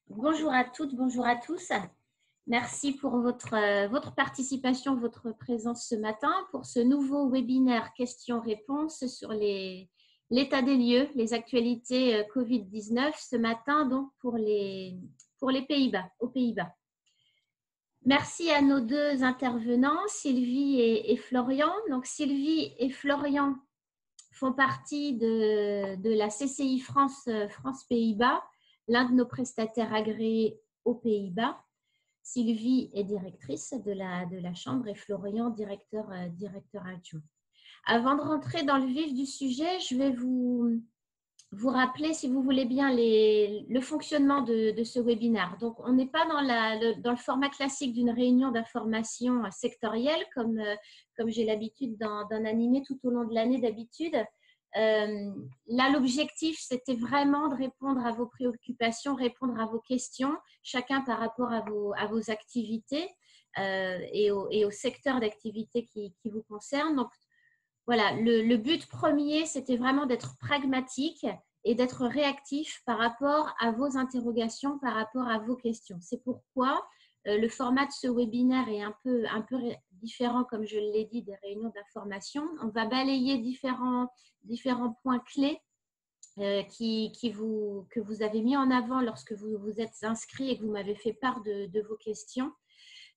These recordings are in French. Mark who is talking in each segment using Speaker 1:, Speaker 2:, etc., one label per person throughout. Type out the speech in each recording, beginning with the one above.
Speaker 1: Bonjour à toutes, bonjour à tous. Merci pour votre participation, votre présence ce matin pour ce nouveau webinaire questions-réponses sur l'état des lieux, les actualités Covid-19 ce matin donc pour les Pays-Bas, aux Pays-Bas. Merci à nos deux intervenants, Sylvie et Florian. Donc Sylvie et Florian font partie de la CCI France-Pays-Bas, l'un de nos prestataires agréés aux Pays-Bas. Sylvie est directrice de la Chambre et Florian, directeur adjoint. Avant de rentrer dans le vif du sujet, je vais vous rappeler, si vous voulez bien, le fonctionnement de ce webinaire. Donc, on n'est pas dans le format classique d'une réunion d'information sectorielle, comme j'ai l'habitude d'en animer tout au long de l'année d'habitude. Là, l'objectif, c'était vraiment de répondre à vos préoccupations, répondre à vos questions, chacun par rapport à vos activités et au secteur d'activité qui vous concerne. Donc, voilà, le but premier, c'était vraiment d'être pragmatique et d'être réactif par rapport à vos interrogations, par rapport à vos questions. C'est pourquoi le format de ce webinaire est un peu différent, comme je l'ai dit, des réunions d'information. On va balayer différents points clés que vous avez mis en avant lorsque vous vous êtes inscrit et que vous m'avez fait part de vos questions.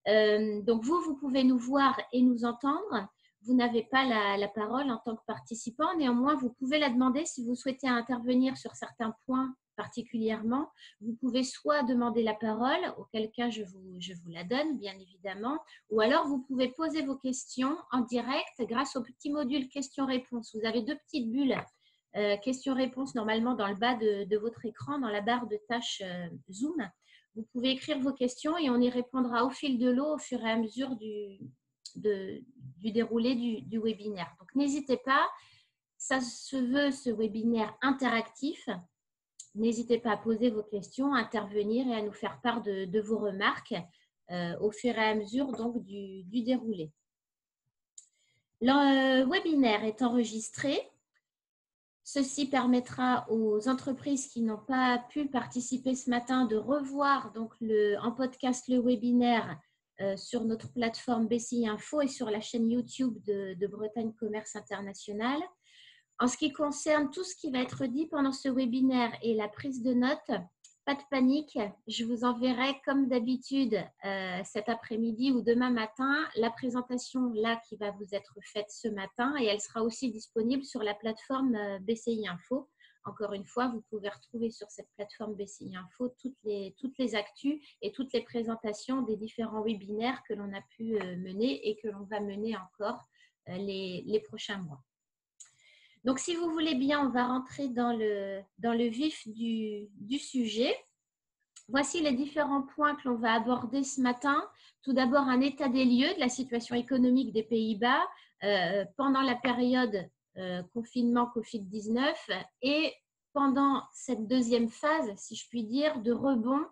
Speaker 1: Donc, vous pouvez nous voir et nous entendre. Vous n'avez pas la parole en tant que participant. Néanmoins, vous pouvez la demander si vous souhaitez intervenir sur certains points particulièrement. Vous pouvez soit demander la parole, auquel cas je vous la donne, bien évidemment, ou alors vous pouvez poser vos questions en direct grâce au petit module questions-réponses. Vous avez deux petites bulles questions-réponses normalement dans le bas de votre écran, dans la barre de tâches Zoom. Vous pouvez écrire vos questions et on y répondra au fil de l'eau au fur et à mesure du déroulé du webinaire. Donc, n'hésitez pas, ça se veut ce webinaire interactif. N'hésitez pas à poser vos questions, à intervenir et à nous faire part de vos remarques au fur et à mesure donc, du déroulé. Le webinaire est enregistré. Ceci permettra aux entreprises qui n'ont pas pu participer ce matin de revoir donc en podcast le webinaire sur notre plateforme BCI Info et sur la chaîne YouTube de Bretagne Commerce International. En ce qui concerne tout ce qui va être dit pendant ce webinaire et la prise de notes, pas de panique, je vous enverrai comme d'habitude cet après-midi ou demain matin la présentation là qui va vous être faite ce matin et elle sera aussi disponible sur la plateforme BCI Info. Encore une fois, vous pouvez retrouver sur cette plateforme BCI Info toutes les actus et toutes les présentations des différents webinaires que l'on a pu mener et que l'on va mener encore les prochains mois. Donc, si vous voulez bien, on va rentrer dans le vif du sujet. Voici les différents points que l'on va aborder ce matin. Tout d'abord, un état des lieux de la situation économique des Pays-Bas pendant la période confinement Covid-19 et pendant cette deuxième phase, si je puis dire, de rebond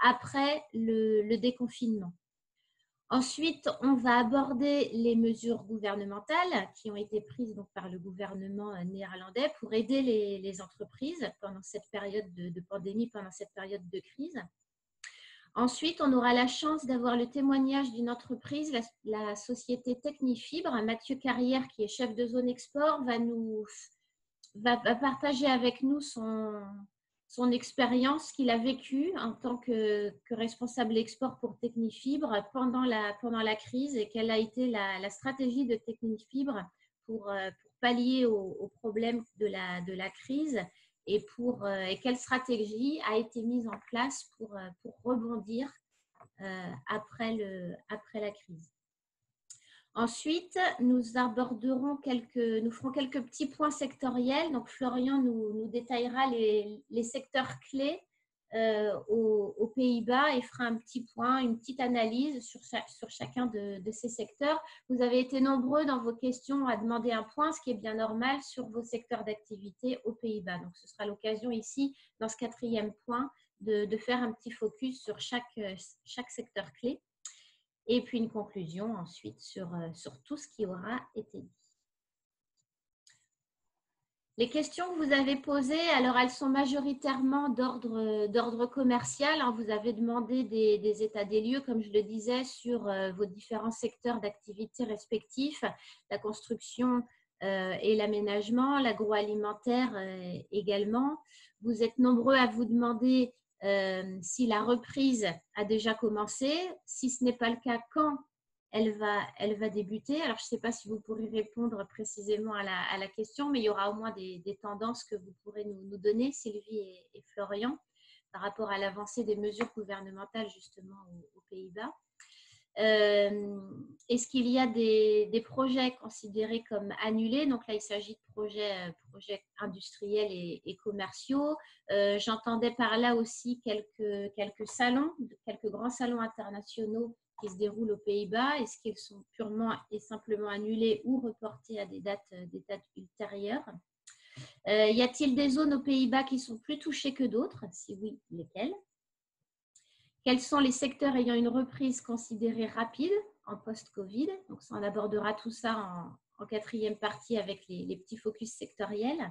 Speaker 1: après le déconfinement. Ensuite, on va aborder les mesures gouvernementales qui ont été prises donc, par le gouvernement néerlandais pour aider les entreprises pendant cette période de pandémie, pendant cette période de crise. Ensuite, on aura la chance d'avoir le témoignage d'une entreprise, la société Technifibre. Mathieu Carrière, qui est chef de zone export, va partager avec nous son expérience qu'il a vécue en tant que responsable export pour Technifibre pendant la crise et quelle a été la stratégie de Technifibre pour pallier aux problèmes de la crise et quelle stratégie a été mise en place pour rebondir après la crise. Ensuite, nous ferons quelques petits points sectoriels. Donc, Florian nous détaillera les secteurs clés aux Pays-Bas et fera un petit point, une petite analyse sur chacun de ces secteurs. Vous avez été nombreux dans vos questions à demander un point, ce qui est bien normal, sur vos secteurs d'activité aux Pays-Bas. Donc, ce sera l'occasion ici, dans ce quatrième point, de faire un petit focus sur chaque secteur clé. Et puis une conclusion ensuite sur tout ce qui aura été dit. Les questions que vous avez posées, alors elles sont majoritairement d'ordre commercial. Vous avez demandé des états des lieux, comme je le disais, sur vos différents secteurs d'activité respectifs, la construction et l'aménagement, l'agroalimentaire également. Vous êtes nombreux à vous demander si la reprise a déjà commencé. Si ce n'est pas le cas, quand elle va débuter. Alors, je ne sais pas si vous pourrez répondre précisément à la question, mais il y aura au moins des tendances que vous pourrez nous donner, Sylvie et Florian, par rapport à l'avancée des mesures gouvernementales justement aux Pays-Bas. Est-ce qu'il y a des projets considérés comme annulés? Donc là, il s'agit de projets industriels et commerciaux. J'entendais par là aussi quelques salons, quelques grands salons internationaux qui se déroulent aux Pays-Bas. Est-ce qu'ils sont purement et simplement annulés ou reportés à des dates ultérieures? Y a-t-il des zones aux Pays-Bas qui sont plus touchées que d'autres? Si oui, lesquelles? Quels sont les secteurs ayant une reprise considérée rapide en post-Covid? Donc, on abordera tout ça en quatrième partie avec les petits focus sectoriels.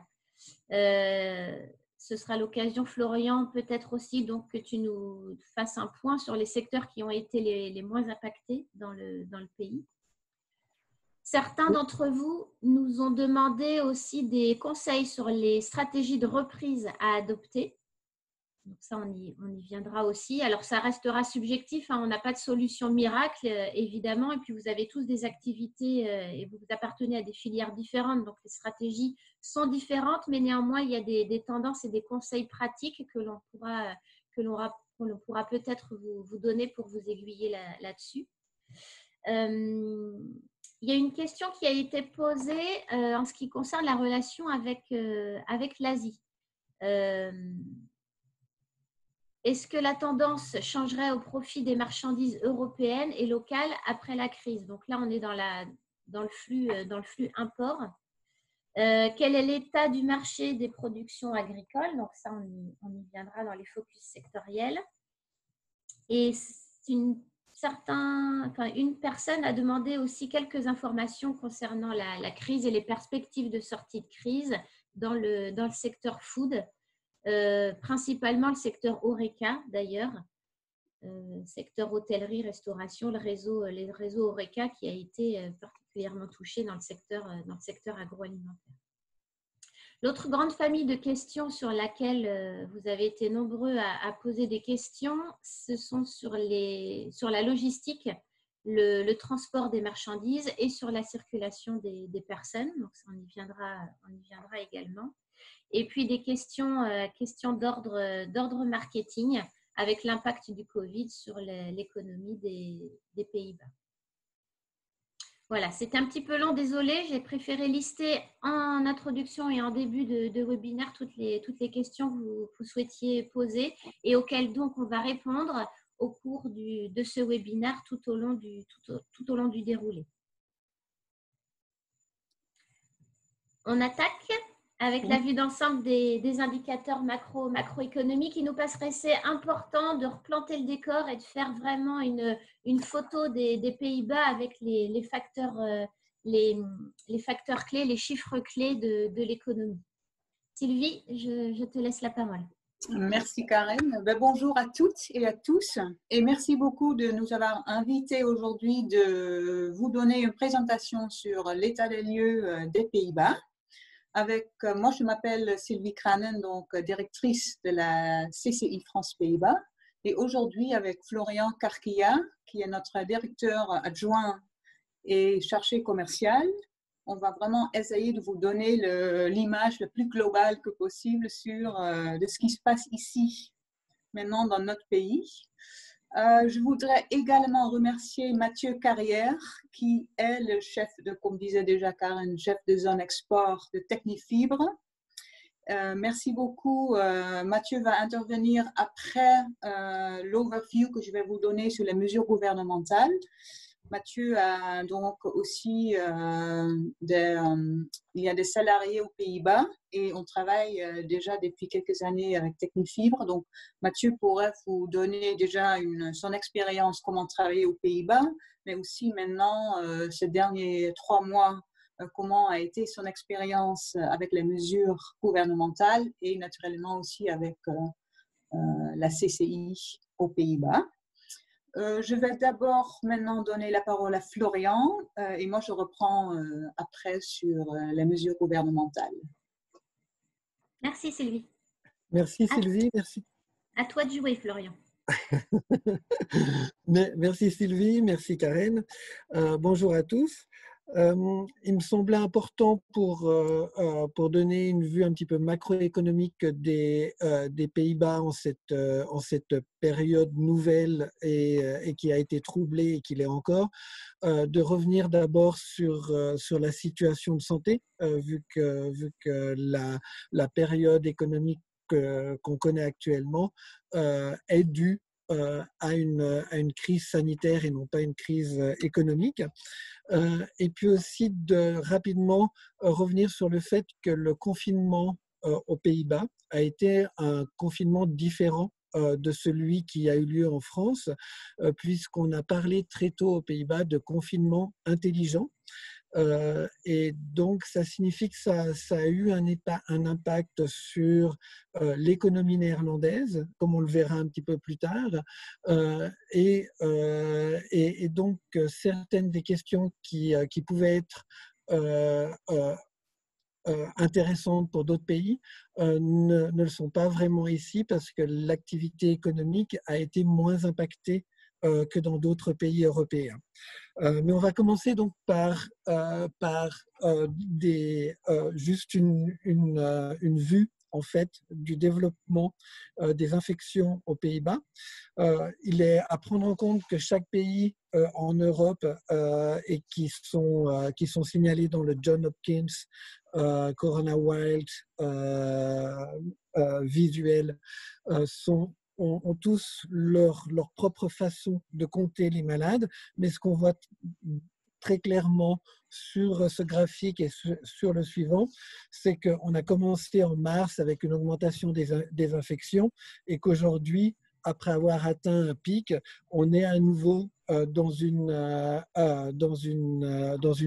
Speaker 1: Ce sera l'occasion, Florian, peut-être aussi donc, que tu nous fasses un point sur les secteurs qui ont été les moins impactés dans le pays. Certains d'entre vous nous ont demandé aussi des conseils sur les stratégies de reprise à adopter. Donc ça, on y viendra aussi. Alors, ça restera subjectif. On n'a pas de solution miracle, évidemment. Et puis, vous avez tous des activités et vous appartenez à des filières différentes. Donc, les stratégies sont différentes, mais néanmoins, il y a des tendances et des conseils pratiques que l'on pourra peut-être vous donner pour vous aiguiller là-dessus. Il y a une question qui a été posée en ce qui concerne la relation avec l'Asie. Est-ce que la tendance changerait au profit des marchandises européennes et locales après la crise? Donc là, on est dans le flux import. Quel est l'état du marché des productions agricoles? Donc ça, on y viendra dans les focus sectoriels. Et une personne a demandé aussi quelques informations concernant la crise et les perspectives de sortie de crise dans le secteur food. Principalement le secteur HoReCa d'ailleurs, secteur hôtellerie, restauration, les réseaux HoReCa qui a été particulièrement touché dans le secteur agroalimentaire. L'autre grande famille de questions sur laquelle vous avez été nombreux à poser des questions, ce sont sur la logistique, le transport des marchandises et sur la circulation des personnes. Donc, on y viendra également. Et puis des questions d'ordre marketing avec l'impact du Covid sur l'économie des Pays-Bas. Voilà, c'était un petit peu long, désolé. J'ai préféré lister en introduction et en début de webinaire toutes les questions que vous souhaitiez poser et auxquelles donc on va répondre au cours de ce webinaire tout au long du déroulé. On attaque avec la vue d'ensemble des indicateurs macroéconomiques. Il nous passerait, c'est important de replanter le décor et de faire vraiment une photo des Pays-Bas avec les facteurs clés, les chiffres clés de l'économie. Sylvie, je te laisse la parole.
Speaker 2: Merci Karen. Bonjour à toutes et à tous et merci beaucoup de nous avoir invités aujourd'hui de vous donner une présentation sur l'état des lieux des Pays-Bas. Moi, je m'appelle Sylvie Kranen, donc directrice de la CCI France Pays-Bas. Et aujourd'hui, avec Florian Karkia, qui est notre directeur adjoint et chargé commercial, on va vraiment essayer de vous donner l'image la plus globale que possible de ce qui se passe ici, maintenant dans notre pays. Je voudrais également remercier Mathieu Carrière, qui est le chef comme disait déjà Karen, chef de zone export de Technifibre. Merci beaucoup. Mathieu va intervenir après l'overview que je vais vous donner sur les mesures gouvernementales. Mathieu a donc aussi il y a des salariés aux Pays-Bas et on travaille déjà depuis quelques années avec Technifibre. Donc, Mathieu pourrait vous donner déjà son expérience comment travailler aux Pays-Bas, mais aussi maintenant, ces derniers 3 mois comment a été son expérience avec les mesures gouvernementales et naturellement aussi avec la CCI aux Pays-Bas. Je vais d'abord maintenant donner la parole à Florian et moi je reprends après sur les mesures gouvernementales.
Speaker 1: Merci Sylvie.
Speaker 3: Merci Sylvie, merci.
Speaker 1: À toi de jouer Florian.
Speaker 3: Merci Sylvie, merci Karen. Bonjour à tous. Il me semblait important pour donner une vue un petit peu macroéconomique des Pays-Bas en cette période nouvelle et qui a été troublée et qui l'est encore, de revenir d'abord sur la situation de santé, vu que la période économique qu'on connaît actuellement est due à une crise sanitaire et non pas une crise économique. Et puis aussi de rapidement revenir sur le fait que le confinement aux Pays-Bas a été un confinement différent de celui qui a eu lieu en France, puisqu'on a parlé très tôt aux Pays-Bas de confinement intelligent. Et donc, ça signifie que ça a eu un impact sur l'économie néerlandaise, comme on le verra un petit peu plus tard. Et donc, certaines des questions qui pouvaient être intéressantes pour d'autres pays ne le sont pas vraiment ici parce que l'activité économique a été moins impactée que dans d'autres pays européens. Mais on va commencer donc par juste une vue en fait du développement des infections aux Pays-Bas. Il est à prendre en compte que chaque pays en Europe et qui sont signalés dans le John Hopkins Corona Wild visuel ont tous leur propre façon de compter les malades, mais ce qu'on voit très clairement sur ce graphique et sur le suivant, c'est qu'on a commencé en mars avec une augmentation des infections et qu'aujourd'hui, après avoir atteint un pic, on est à nouveau dans une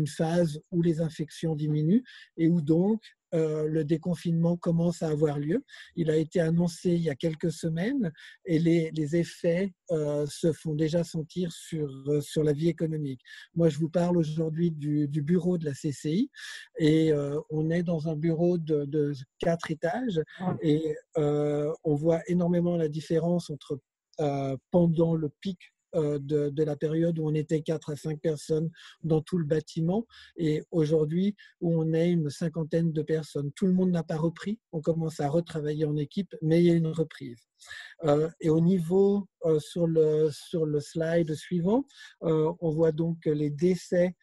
Speaker 3: phase où les infections diminuent et où donc le déconfinement commence à avoir lieu. Il a été annoncé il y a quelques semaines et les effets se font déjà sentir sur la vie économique. Moi, je vous parle aujourd'hui du bureau de la CCI et on est dans un bureau de 4 étages et on voit énormément la différence entre pendant le pic de la période où on était 4 à 5 personnes dans tout le bâtiment et aujourd'hui où on est une cinquantaine de personnes. Tout le monde n'a pas repris, on commence à retravailler en équipe, mais il y a une reprise. Et au niveau, sur le slide suivant, on voit donc les décès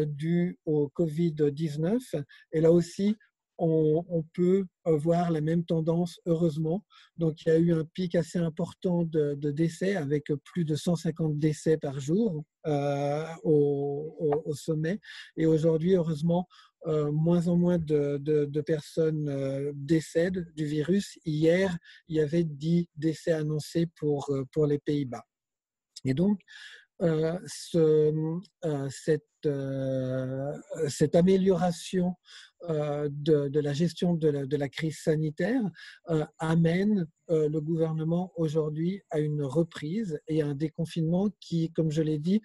Speaker 3: dus au Covid-19 et là aussi, on peut voir la même tendance, heureusement. Donc, il y a eu un pic assez important de décès avec plus de 150 décès par jour au sommet. Et aujourd'hui, heureusement, moins en moins de personnes décèdent du virus. Hier, il y avait 10 décès annoncés pour les Pays-Bas. Et donc, cette amélioration de la gestion de la crise sanitaire amène le gouvernement aujourd'hui à une reprise et à un déconfinement qui, comme je l'ai dit,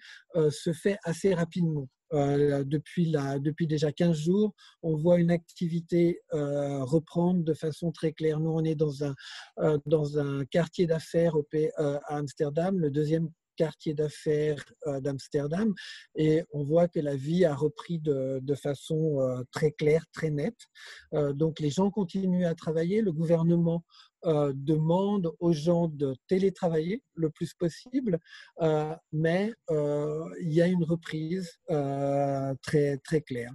Speaker 3: se fait assez rapidement. Depuis déjà 15 jours, on voit une activité reprendre de façon très claire. Nous, on est dans un quartier d'affaires à Amsterdam, le deuxième quartier d'affaires d'Amsterdam, et on voit que la vie a repris de façon très claire, très nette. Donc les gens continuent à travailler, le gouvernement demande aux gens de télétravailler le plus possible, mais il y a une reprise très, très claire.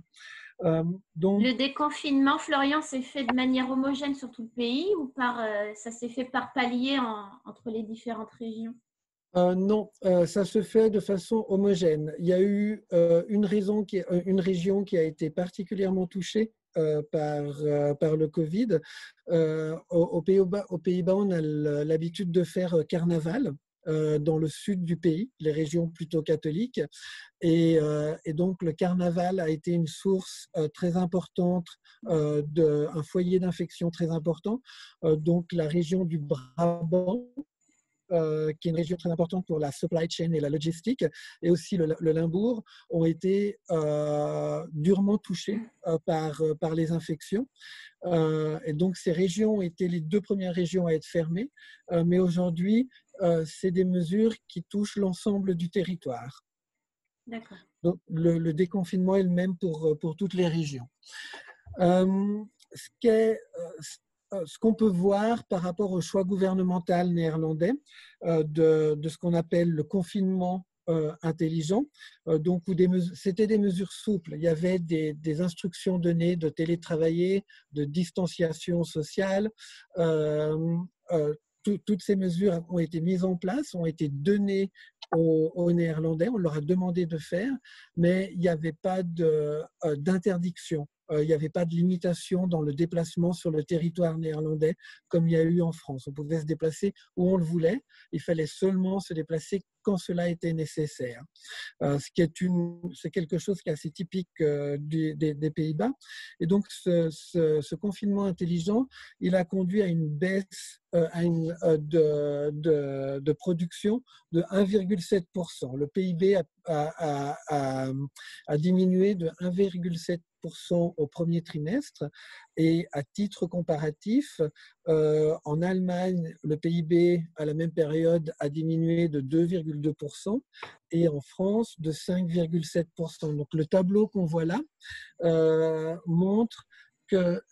Speaker 1: Donc, le déconfinement, Florian, s'est fait de manière homogène sur tout le pays ou ça s'est fait par palier entre les différentes régions?
Speaker 3: Non, ça se fait de façon homogène. Il y a eu une région qui a été particulièrement touchée par le Covid. Aux Pays-Bas, on a l'habitude de faire carnaval. dans le sud du pays, les régions plutôt catholiques. Et donc, le carnaval a été une source très importante, un foyer d'infection très important. Donc, la région du Brabant, qui est une région très importante pour la supply chain et la logistique, et aussi le Limbourg, ont été durement touchés par les infections. Et donc, ces régions ont été les 2 premières régions à être fermées, mais aujourd'hui, c'est des mesures qui touchent l'ensemble du territoire.
Speaker 1: D'accord.
Speaker 3: Donc, le déconfinement est le même pour toutes les régions. Ce qu'on peut voir par rapport au choix gouvernemental néerlandais de ce qu'on appelle le confinement intelligent, donc c'était des mesures souples. Il y avait des instructions données de télétravailler, de distanciation sociale. Toutes ces mesures ont été mises en place, ont été données aux Néerlandais, on leur a demandé de faire, mais il n'y avait pas d'interdiction. Il n'y avait pas de limitation dans le déplacement sur le territoire néerlandais comme il y a eu en France. On pouvait se déplacer où on le voulait. Il fallait seulement se déplacer quand cela était nécessaire. C'est quelque chose qui est assez typique des Pays-Bas. Et donc, ce confinement intelligent, il a conduit à une baisse de production de 1,7%. Le PIB a diminué de 1,7% au premier trimestre. Et à titre comparatif, en Allemagne, le PIB à la même période a diminué de 2,2% et en France de 5,7%. Donc le tableau qu'on voit là montre que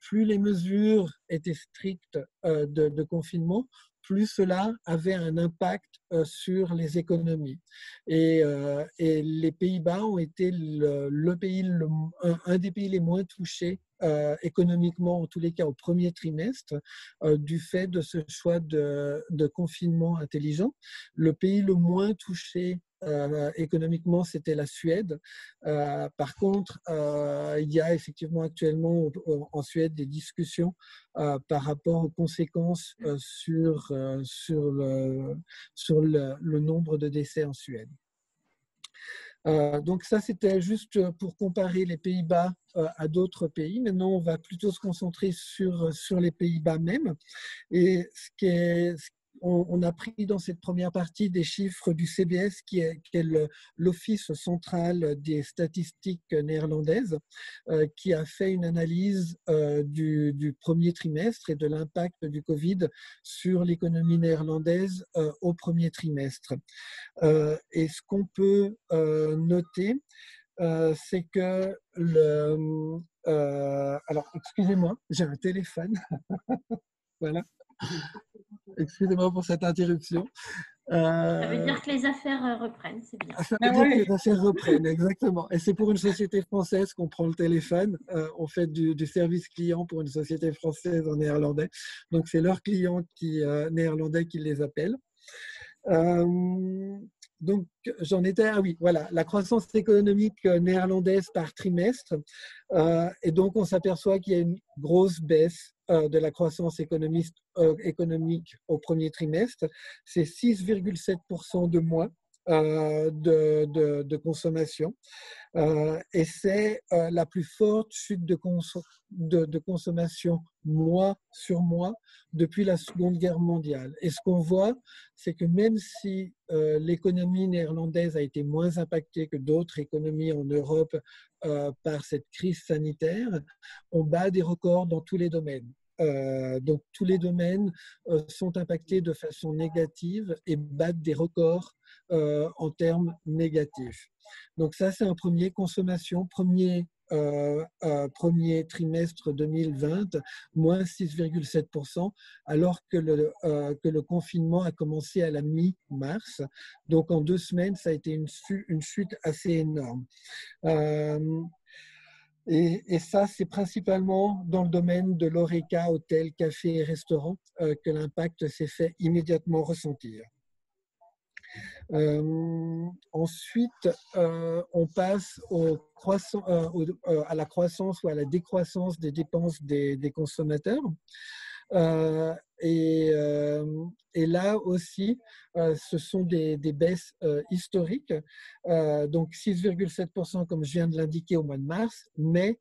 Speaker 3: plus les mesures étaient strictes de confinement, plus cela avait un impact sur les économies. Et les Pays-Bas ont été un des pays les moins touchés économiquement, en tous les cas au premier trimestre, du fait de ce choix de confinement intelligent. Le pays le moins touché économiquement, c'était la Suède. Par contre, il y a effectivement actuellement en Suède des discussions par rapport aux conséquences sur le nombre de décès en Suède. Donc ça, c'était juste pour comparer les Pays-Bas à d'autres pays. Maintenant, on va plutôt se concentrer sur les Pays-Bas même. Et on a pris dans cette première partie des chiffres du CBS, qui est l'Office central des statistiques néerlandaises, qui a fait une analyse du premier trimestre et de l'impact du Covid sur l'économie néerlandaise au premier trimestre. Et ce qu'on peut noter, c'est que alors, excusez-moi, j'ai un téléphone. Voilà. Excusez-moi pour cette interruption.
Speaker 1: Ça veut dire que les affaires reprennent, c'est bien.
Speaker 3: Ça veut dire que les affaires reprennent, exactement. Et c'est pour une société française qu'on prend le téléphone. On fait du service client pour une société française en néerlandais. Donc, c'est leurs clients néerlandais qui les appellent. Donc, j'en étais, oui, voilà, la croissance économique néerlandaise par trimestre. Et donc, on s'aperçoit qu'il y a une grosse baisse de la croissance économique au premier trimestre. C'est 6,7% de moins de consommation. Et c'est la plus forte chute de consommation mois sur mois depuis la Seconde Guerre mondiale. Et ce qu'on voit, c'est que même si l'économie néerlandaise a été moins impactée que d'autres économies en Europe par cette crise sanitaire, on bat des records dans tous les domaines. Donc tous les domaines sont impactés de façon négative et battent des records en termes négatifs. Donc ça, c'est un premier consommation, premier trimestre 2020, moins 6,7%, alors que le confinement a commencé à la mi-mars. Donc en 2 semaines, ça a été une chute assez énorme. Et ça, c'est principalement dans le domaine de l'horeca, hôtel, café et restaurant que l'impact s'est fait immédiatement ressentir. Ensuite, on passe à la croissance ou à la décroissance des dépenses des consommateurs. Euh, et, euh, et là aussi, ce sont des baisses historiques, donc 6,7% comme je viens de l'indiquer au mois de mars, mais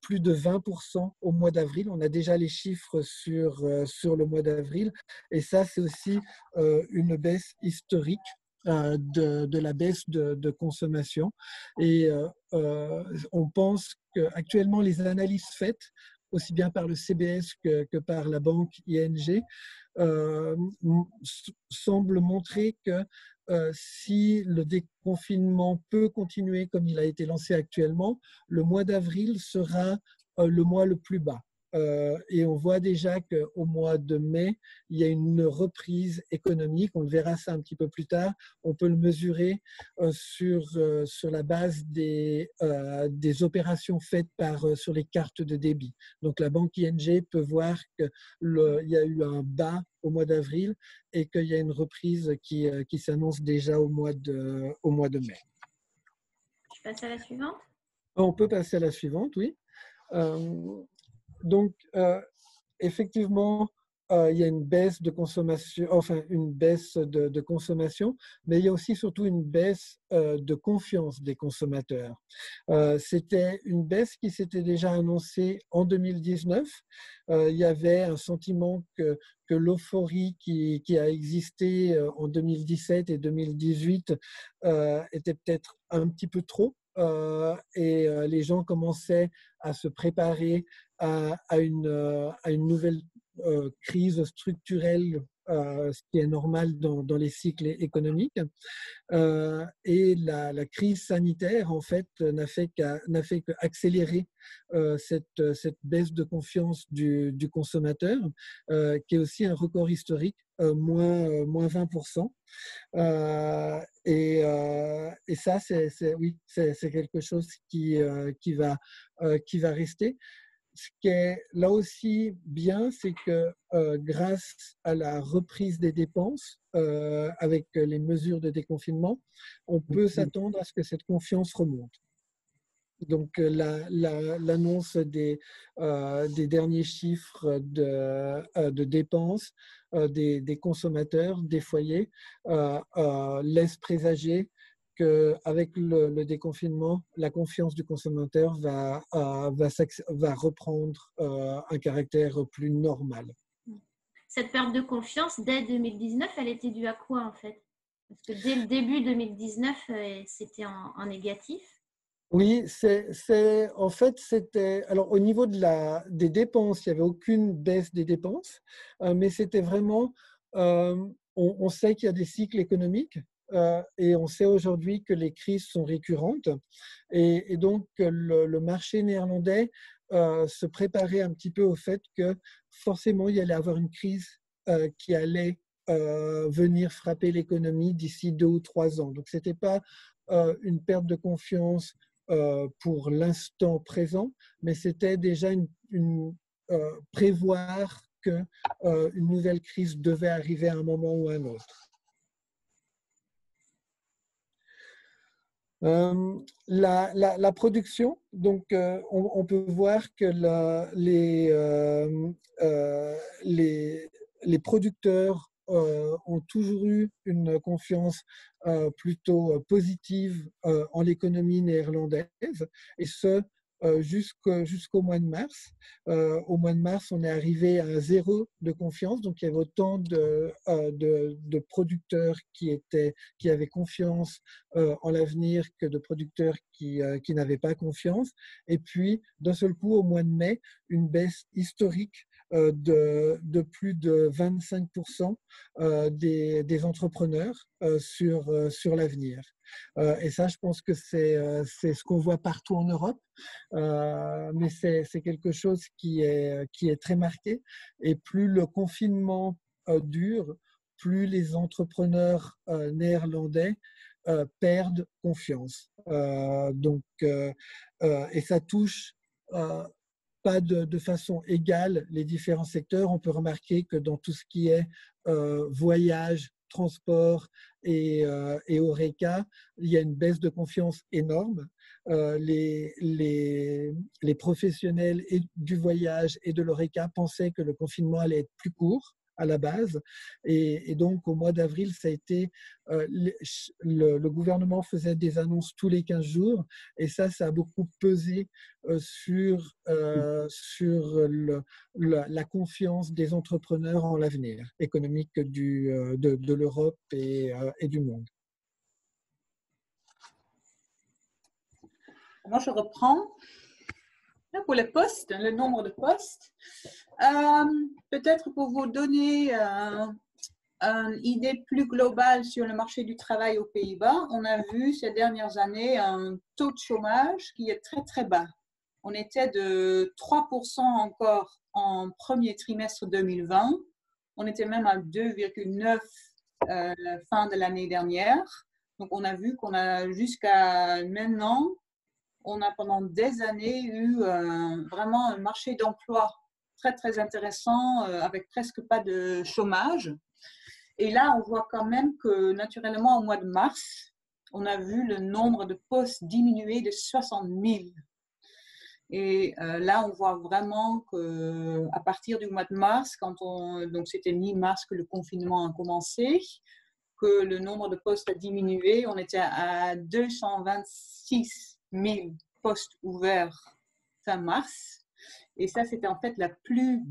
Speaker 3: plus de 20% au mois d'avril. On a déjà les chiffres sur le mois d'avril, et ça, c'est aussi une baisse historique de la baisse de consommation. Et on pense qu'actuellement, les analyses faites, aussi bien par le CBS que par la banque ING, euh, semblent montrer que si le déconfinement peut continuer comme il a été lancé actuellement, le mois d'avril sera le mois le plus bas. Et on voit déjà qu'au mois de mai, il y a une reprise économique. On le verra ça un petit peu plus tard. On peut le mesurer sur la base des opérations faites sur les cartes de débit. Donc la banque ING peut voir qu'il y a eu un bas au mois d'avril et qu'il y a une reprise qui s'annonce déjà au mois de mai.
Speaker 1: Je passe à la suivante.
Speaker 3: On peut passer à la suivante, oui. Donc, effectivement, il y a une baisse de consommation, enfin une baisse de consommation, mais il y a aussi surtout une baisse de confiance des consommateurs. C'était une baisse qui s'était déjà annoncée en 2019. Il y avait un sentiment que l'euphorie qui a existé en 2017 et 2018 était peut-être un petit peu trop. Et les gens commençaient à se préparer à une nouvelle crise structurelle, ce qui est normal dans les cycles économiques. Et la crise sanitaire, en fait, n'a fait qu'accélérer cette baisse de confiance du consommateur, qui est aussi un record historique, moins 20%. Et ça, oui, c'est quelque chose qui va rester. Ce qui est là aussi bien, c'est que grâce à la reprise des dépenses, avec les mesures de déconfinement, on peut s'attendre à ce que cette confiance remonte. Donc l'annonce des derniers chiffres de dépenses des consommateurs, des foyers, laisse présager qu'avec le déconfinement, la confiance du consommateur va reprendre un caractère plus normal.
Speaker 1: Cette perte de confiance, dès 2019, elle était due à quoi en fait? Parce que dès le début 2019, c'était en négatif.
Speaker 3: Oui, en fait, c'était. Alors, au niveau des dépenses, il n'y avait aucune baisse des dépenses, mais c'était vraiment. On sait qu'il y a des cycles économiques et on sait aujourd'hui que les crises sont récurrentes. Et donc, le marché néerlandais se préparait un petit peu au fait que forcément, il y allait avoir une crise qui allait venir frapper l'économie d'ici 2 ou 3 ans. Donc, ce n'était pas une perte de confiance pour l'instant présent, mais c'était déjà prévoir qu'une nouvelle crise devait arriver à un moment ou à un autre. La production, donc on peut voir que les producteurs ont toujours eu une confiance plutôt positive en l'économie néerlandaise, et ce jusqu'au mois de mars. Au mois de mars, on est arrivé à un zéro de confiance, donc il y avait autant de producteurs qui avaient confiance en l'avenir que de producteurs qui n'avaient pas confiance. Et puis, d'un seul coup, au mois de mai, une baisse historique de plus de 25% des entrepreneurs sur l'avenir. Et ça, je pense que c'est ce qu'on voit partout en Europe, mais c'est quelque chose qui est très marqué. Et plus le confinement dure, plus les entrepreneurs néerlandais perdent confiance. Et ça touche pas de façon égale les différents secteurs. On peut remarquer que dans tout ce qui est voyage, transport et Horeca, il y a une baisse de confiance énorme. les professionnels du voyage et de l'ORECA pensaient que le confinement allait être plus court à la base. Et donc, au mois d'avril, ça a été, le gouvernement faisait des annonces tous les 15 jours. Et ça a beaucoup pesé sur la confiance des entrepreneurs en l'avenir économique de l'Europe et du monde.
Speaker 2: Moi, je reprends. Pour les postes, le nombre de postes, peut-être pour vous donner une idée plus globale sur le marché du travail aux Pays-Bas, on a vu ces dernières années un taux de chômage qui est très très bas. On était de 3% encore en premier trimestre 2020, on était même à 2,9% fin de l'année dernière. Donc on a vu qu'on a jusqu'à maintenant, on a pendant des années eu vraiment un marché d'emploi très, très intéressant avec presque pas de chômage. Et là, on voit quand même que naturellement, au mois de mars, on a vu le nombre de postes diminuer de 60 000. Et là, on voit vraiment qu'à partir du mois de mars, donc c'était mi-mars que le confinement a commencé, que le nombre de postes a diminué. On était à 226 000 postes ouverts fin mars. Et ça, c'était en fait la plus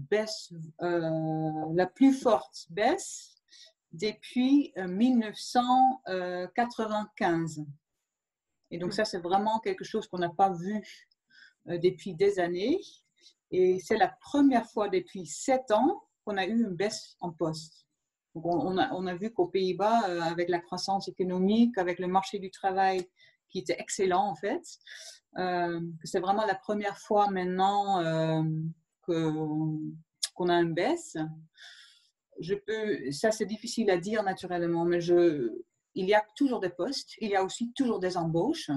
Speaker 2: forte baisse depuis 1995. Et donc ça, c'est vraiment quelque chose qu'on n'a pas vu depuis des années. Et c'est la première fois depuis 7 ans qu'on a eu une baisse en postes. Donc on a vu qu'aux Pays-Bas, avec la croissance économique, avec le marché du travail qui était excellent en fait, que c'est vraiment la première fois maintenant qu'on a une baisse. Ça c'est difficile à dire naturellement, mais il y a toujours des postes, il y a aussi toujours des embauches.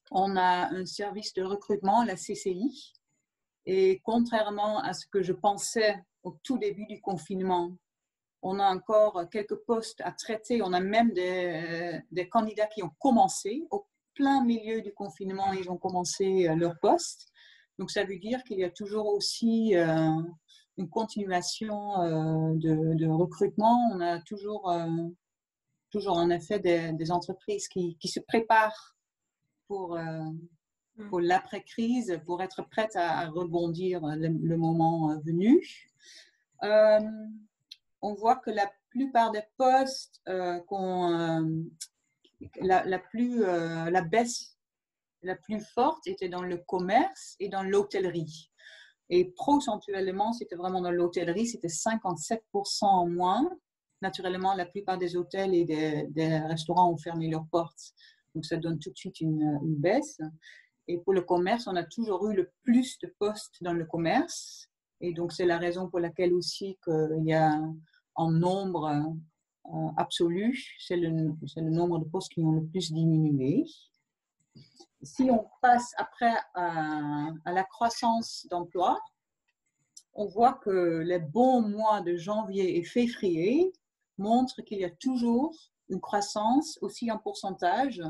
Speaker 2: On a un service de recrutement, la CCI, et contrairement à ce que je pensais au tout début du confinement, on a encore quelques postes à traiter. On a même des candidats qui ont commencé au plein milieu du confinement, ils ont commencé leur poste. Donc, ça veut dire qu'il y a toujours aussi une continuation de recrutement. On a toujours en effet des entreprises qui se préparent pour l'après-crise, pour être prêtes à rebondir le moment venu. On voit que la plupart des postes la baisse la plus forte était dans le commerce et dans l'hôtellerie. Et procentuellement, c'était vraiment dans l'hôtellerie, c'était 57% en moins. Naturellement, la plupart des hôtels et des restaurants ont fermé leurs portes. Donc, ça donne tout de suite une baisse. Et pour le commerce, on a toujours eu le plus de postes dans le commerce. Et donc, c'est la raison pour laquelle aussi qu'il y a en nombre absolu, c'est le nombre de postes qui ont le plus diminué. Si on passe après à la croissance d'emploi, on voit que les bons mois de janvier et février montrent qu'il y a toujours une croissance aussi en pourcentage.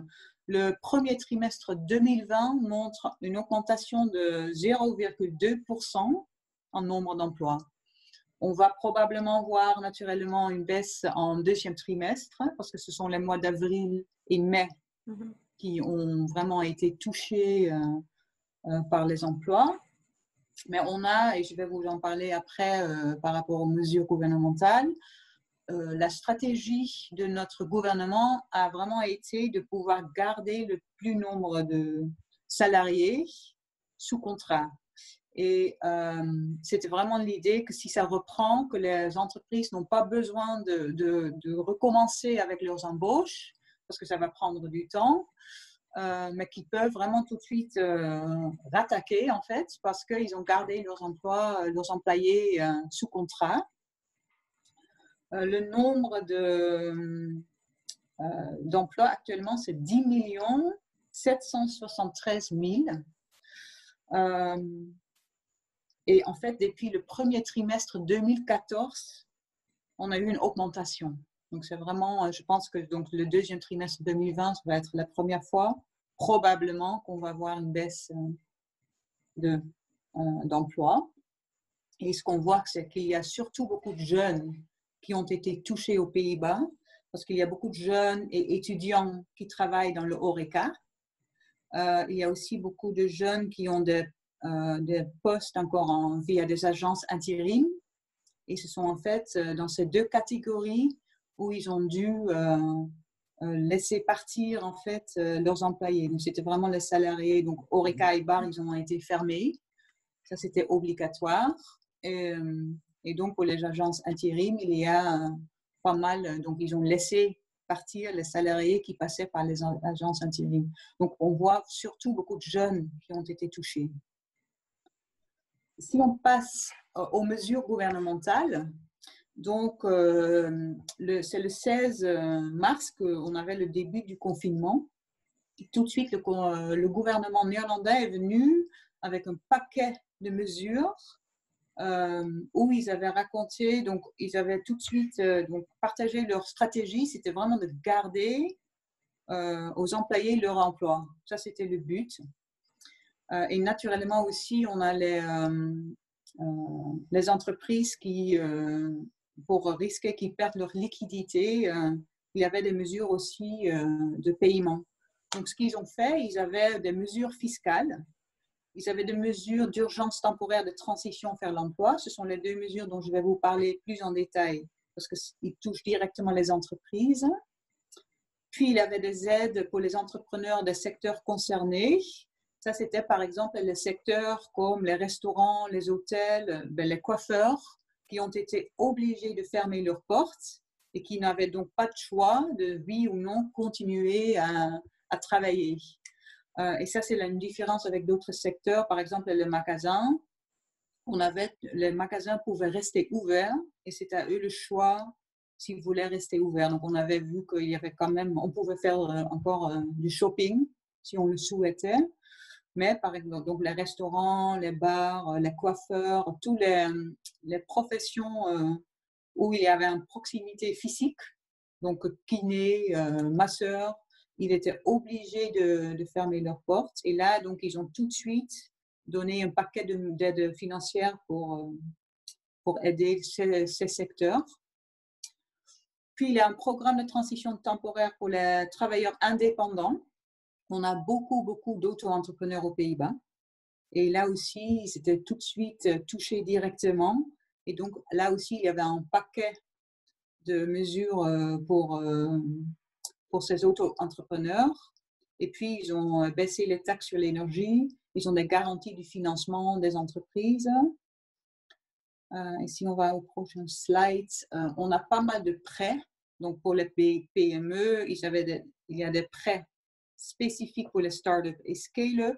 Speaker 2: Le premier trimestre 2020 montre une augmentation de 0,2% en nombre d'emplois. On va probablement voir naturellement une baisse en deuxième trimestre parce que ce sont les mois d'avril et mai qui ont vraiment été touchés par les emplois. Mais on a, et je vais vous en parler après par rapport aux mesures gouvernementales, la stratégie de notre gouvernement a vraiment été de pouvoir garder le plus nombre de salariés sous contrat. Et c'était vraiment l'idée que si ça reprend, que les entreprises n'ont pas besoin de recommencer avec leurs embauches, parce que ça va prendre du temps, mais qu'ils peuvent vraiment tout de suite rattaquer, en fait, parce qu'ils ont gardé leurs employés sous contrat. Le nombre d'emplois actuellement, c'est 10 773 000. Et en fait, depuis le premier trimestre 2014, on a eu une augmentation. Donc, c'est vraiment, je pense que donc, le deuxième trimestre 2020, ça va être la première fois probablement qu'on va voir une baisse d'emploi. Et ce qu'on voit, c'est qu'il y a surtout beaucoup de jeunes qui ont été touchés aux Pays-Bas, parce qu'il y a beaucoup de jeunes et étudiants qui travaillent dans le HoReCa. Il y a aussi beaucoup de jeunes qui ont des postes encore via des agences intérim. Et ce sont en fait dans ces deux catégories où ils ont dû laisser partir en fait leurs employés. Donc c'était vraiment les salariés. Donc HoReCa et bar, ils ont été fermés. Ça c'était obligatoire. Et donc pour les agences intérim, il y a pas mal. Donc ils ont laissé partir les salariés qui passaient par les agences intérim. Donc on voit surtout beaucoup de jeunes qui ont été touchés. Si on passe aux mesures gouvernementales, donc c'est le 16 mars qu'on avait le début du confinement. Et tout de suite, le gouvernement néerlandais est venu avec un paquet de mesures où ils avaient raconté, donc ils avaient tout de suite donc, partagé leur stratégie, c'était vraiment de garder aux employés leur emploi. Ça, c'était le but. Et naturellement aussi, on a les entreprises qui, pour risquer qu'ils perdent leur liquidité, il y avait des mesures aussi de paiement. Donc, ce qu'ils ont fait, ils avaient des mesures fiscales, ils avaient des mesures d'urgence temporaire de transition vers l'emploi. Ce sont les deux mesures dont je vais vous parler plus en détail parce qu'ils touchent directement les entreprises. Puis, il y avait des aides pour les entrepreneurs des secteurs concernés. Ça, c'était par exemple les secteurs comme les restaurants, les hôtels, les coiffeurs qui ont été obligés de fermer leurs portes et qui n'avaient donc pas de choix de oui ou non continuer à travailler. Et ça, c'est une différence avec d'autres secteurs. Par exemple, les magasins. Les magasins pouvaient rester ouverts et c'est à eux le choix s'ils voulaient rester ouverts. Donc, on avait vu qu'il y avait quand même, on pouvait faire encore du shopping si on le souhaitait. Mais par exemple, donc les restaurants, les bars, les coiffeurs, toutes les professions où il y avait une proximité physique, donc kiné, masseur, ils étaient obligés de fermer leurs portes. Et là, donc, ils ont tout de suite donné un paquet d'aide financière pour aider ces secteurs. Puis, il y a un programme de transition temporaire pour les travailleurs indépendants. On a beaucoup d'auto-entrepreneurs aux Pays-Bas. Et là aussi, ils étaient tout de suite touchés directement. Et donc, là aussi, il y avait un paquet de mesures pour ces auto-entrepreneurs. Et puis, ils ont baissé les taxes sur l'énergie. Ils ont des garanties du financement des entreprises. Et si on va au prochain slide, on a pas mal de prêts. Donc, pour les PME, il y a des prêts spécifiques pour les startups et scale-up,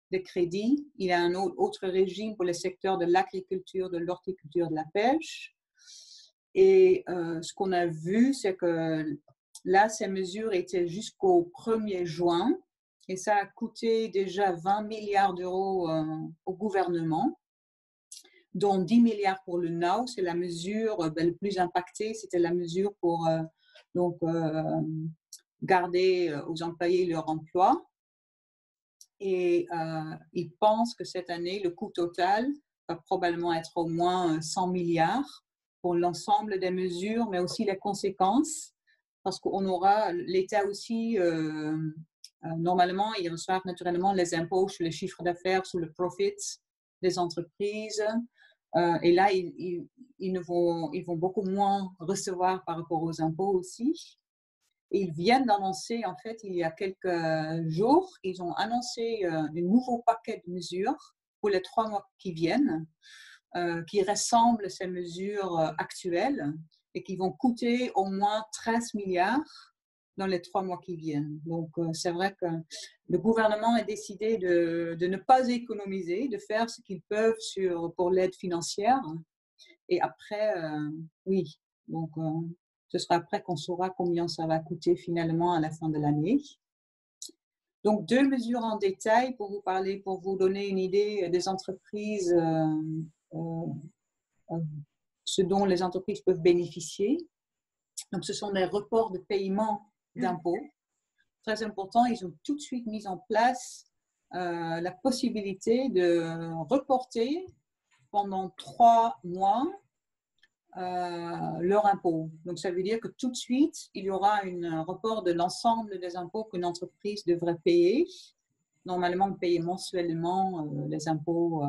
Speaker 2: des crédits. Il y a un autre régime pour les secteurs de l'agriculture, de l'horticulture, de la pêche. Et ce qu'on a vu, c'est que là, ces mesures étaient jusqu'au 1er juin et ça a coûté déjà 20 milliards d'euros au gouvernement, dont 10 milliards pour le Now. C'est la mesure le plus impactée. C'était la mesure pour garder aux employés leur emploi. Et ils pensent que cette année, le coût total va probablement être au moins 100 milliards pour l'ensemble des mesures, mais aussi les conséquences, parce qu'on aura l'État aussi, normalement, ils reçoivent naturellement les impôts sur le chiffre d'affaires, sur le profit des entreprises. Et là, ils vont beaucoup moins recevoir par rapport aux impôts aussi. Et ils viennent d'annoncer, en fait, il y a quelques jours, ils ont annoncé un nouveau paquet de mesures pour les 3 mois qui viennent, qui ressemblent à ces mesures actuelles et qui vont coûter au moins 13 milliards dans les 3 mois qui viennent. Donc, c'est vrai que le gouvernement a décidé de ne pas économiser, de faire ce qu'ils peuvent pour l'aide financière. Et après, oui, donc ce sera après qu'on saura combien ça va coûter finalement à la fin de l'année. Donc, 2 mesures en détail pour vous donner une idée des entreprises, ce dont les entreprises peuvent bénéficier. Donc, ce sont des reports de paiement d'impôts. très important, ils ont tout de suite mis en place la possibilité de reporter pendant 3 mois leur impôt. Donc, ça veut dire que tout de suite, il y aura un report de l'ensemble des impôts qu'une entreprise devrait payer. Normalement, on paye mensuellement les impôts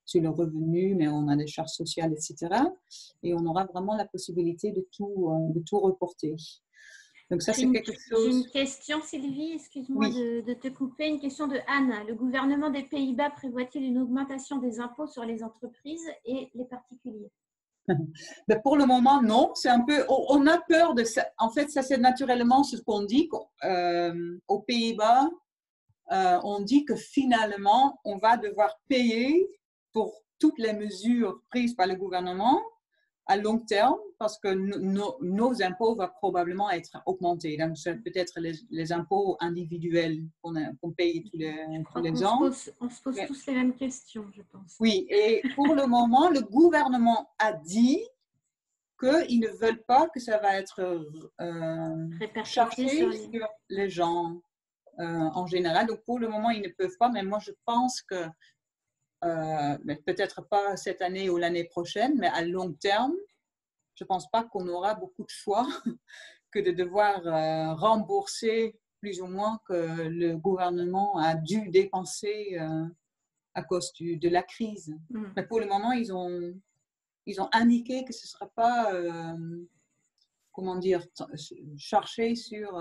Speaker 2: sur le revenu, mais on a des charges sociales, etc. Et on aura vraiment la possibilité de tout reporter. Donc, ça, c'est quelque chose…
Speaker 1: J'ai une question, Sylvie, excuse-moi de te couper. Une question de Anne. Le gouvernement des Pays-Bas prévoit-il une augmentation des impôts sur les entreprises et les particuliers?
Speaker 2: Mais pour le moment, non. C'est un peu… On a peur de ça. En fait, ça, c'est naturellement ce qu'on dit. Aux Pays-Bas, on dit que finalement, on va devoir payer pour toutes les mesures prises par le gouvernement à long terme, parce que nos impôts vont probablement être augmentés. Donc, c'est peut-être les impôts individuels qu'on paye tous les ans.
Speaker 1: On se pose tous les mêmes questions, je pense.
Speaker 2: Oui, et pour le moment, le gouvernement a dit qu'ils ne veulent pas que ça va être chargé sur les gens en général. Donc, pour le moment, ils ne peuvent pas, mais moi, je pense que peut-être pas cette année ou l'année prochaine, mais à long terme, je ne pense pas qu'on aura beaucoup de choix que de devoir rembourser plus ou moins que le gouvernement a dû dépenser à cause de la crise. Mais pour le moment, ils ont indiqué que ce ne sera pas, comment dire, chargé sur…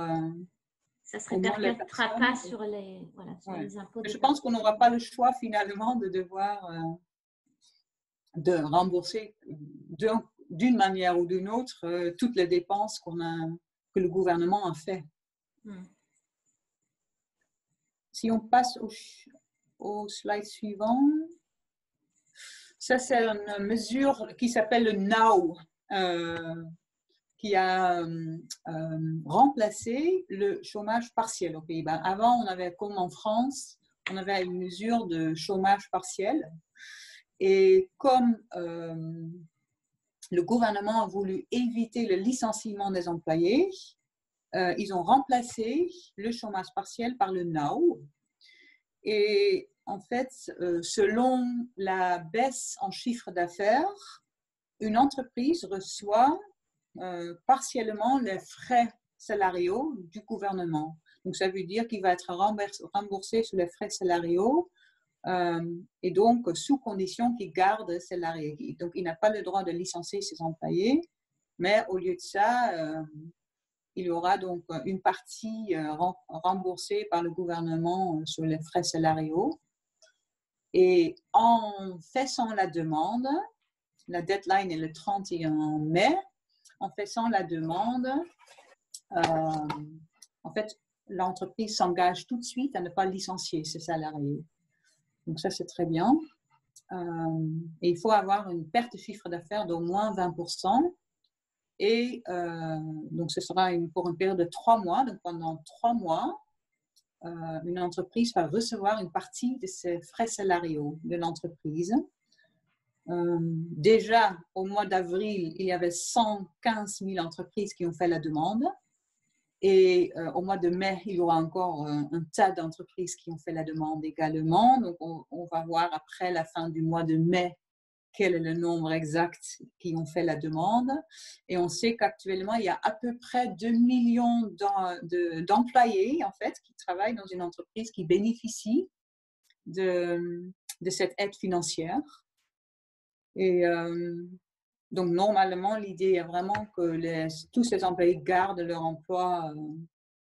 Speaker 1: ça ne se répercutera pas sur les impôts.
Speaker 2: Je pense qu'on n'aura pas le choix finalement de devoir de rembourser d'une manière ou d'une autre toutes les dépenses que le gouvernement a fait. Si on passe au slide suivant, ça c'est une mesure qui s'appelle le NOW, qui a remplacé le chômage partiel aux Pays-Bas. Avant, on avait, comme en France, on avait une mesure de chômage partiel. Et comme le gouvernement a voulu éviter le licenciement des employés, ils ont remplacé le chômage partiel par le NOW. Et en fait, selon la baisse en chiffre d'affaires, une entreprise reçoit partiellement les frais salariaux du gouvernement. Donc, ça veut dire qu'il va être remboursé sur les frais salariaux et donc sous condition qu'il garde ses salariés. Donc, il n'a pas le droit de licencier ses employés, mais au lieu de ça, il y aura donc une partie remboursée par le gouvernement sur les frais salariaux. Et en faisant la demande, la deadline est le 31 mai, en faisant la demande, en fait, l'entreprise s'engage tout de suite à ne pas licencier ses salariés. Donc ça, c'est très bien. Et il faut avoir une perte de chiffre d'affaires d'au moins 20%. Et donc, ce sera pour une période de 3 mois. Donc, pendant 3 mois, une entreprise va recevoir une partie de ses frais salariaux de l'entreprise. Déjà, au mois d'avril, il y avait 115 000 entreprises qui ont fait la demande. Et au mois de mai, il y aura encore un tas d'entreprises qui ont fait la demande également. Donc, on va voir après la fin du mois de mai quel est le nombre exact qui ont fait la demande. Et on sait qu'actuellement, il y a à peu près 2 millions d'employés, en fait, qui travaillent dans une entreprise qui bénéficie de cette aide financière. Et donc, normalement, l'idée est vraiment que tous ces employés gardent leur emploi,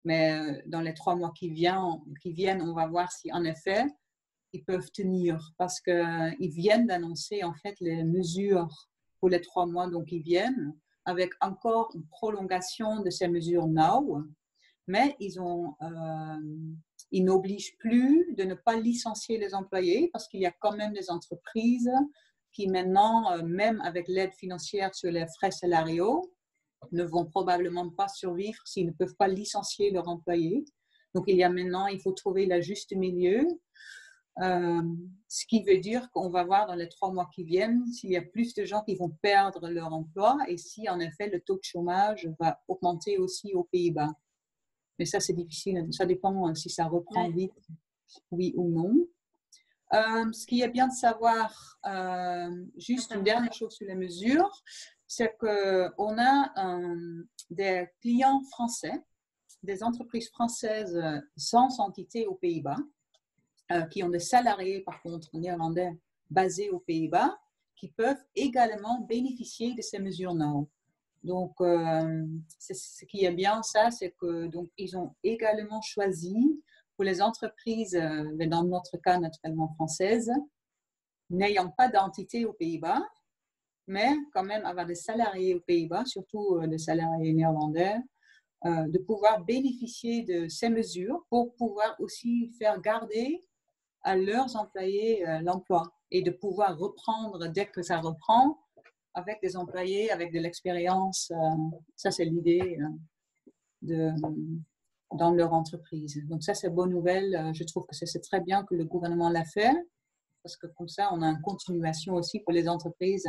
Speaker 2: mais dans les 3 mois qui viennent, on va voir si, en effet, ils peuvent tenir, parce qu'ils viennent d'annoncer, en fait, les mesures pour les 3 mois, donc ils viennent, avec encore une prolongation de ces mesures NOW, mais ils n'obligent plus de ne pas licencier les employés, parce qu'il y a quand même des entreprises qui maintenant, même avec l'aide financière sur les frais salariaux, ne vont probablement pas survivre s'ils ne peuvent pas licencier leurs employés. Donc, il faut trouver le juste milieu, ce qui veut dire qu'on va voir dans les 3 mois qui viennent s'il y a plus de gens qui vont perdre leur emploi et si, en effet, le taux de chômage va augmenter aussi aux Pays-Bas. Mais ça, c'est difficile. Ça dépend si ça reprend vite, oui ou non. Ce qui est bien de savoir, juste une dernière chose sur les mesures, c'est qu'on a des clients français, des entreprises françaises sans entité aux Pays-Bas, qui ont des salariés, par contre, néerlandais basés aux Pays-Bas, qui peuvent également bénéficier de ces mesures now. Donc, ce qui est bien, ça, c'est que donc ils ont également choisi pour les entreprises, mais dans notre cas naturellement françaises, n'ayant pas d'entité aux Pays-Bas, mais quand même avoir des salariés aux Pays-Bas, surtout des salariés néerlandais, de pouvoir bénéficier de ces mesures pour pouvoir aussi faire garder à leurs employés l'emploi et de pouvoir reprendre dès que ça reprend avec des employés, avec de l'expérience. Ça, c'est l'idée dans leur entreprise. Donc ça, c'est bonne nouvelle. Je trouve que c'est très bien que le gouvernement l'a fait parce que comme ça, on a une continuation aussi pour les entreprises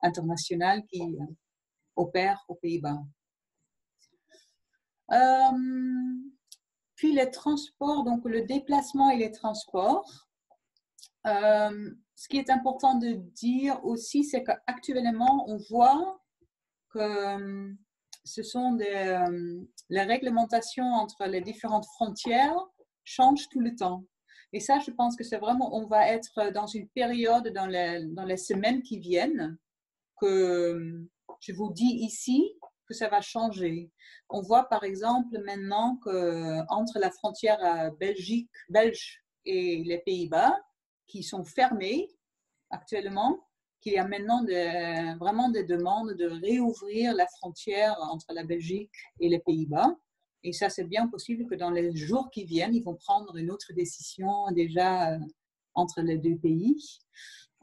Speaker 2: internationales qui opèrent aux Pays-Bas. Puis les transports, donc le déplacement et les transports. Ce qui est important de dire aussi, c'est qu'actuellement, on voit que ce sont les réglementations entre les différentes frontières changent tout le temps. Et ça, je pense que c'est vraiment, on va être dans une période dans les semaines qui viennent que je vous dis ici que ça va changer. On voit par exemple maintenant qu'entre la frontière belge et les Pays-Bas, qui sont fermées actuellement, qu'il y a maintenant vraiment des demandes de réouvrir la frontière entre la Belgique et les Pays-Bas. Et ça, c'est bien possible que dans les jours qui viennent, ils vont prendre une autre décision déjà entre les deux pays.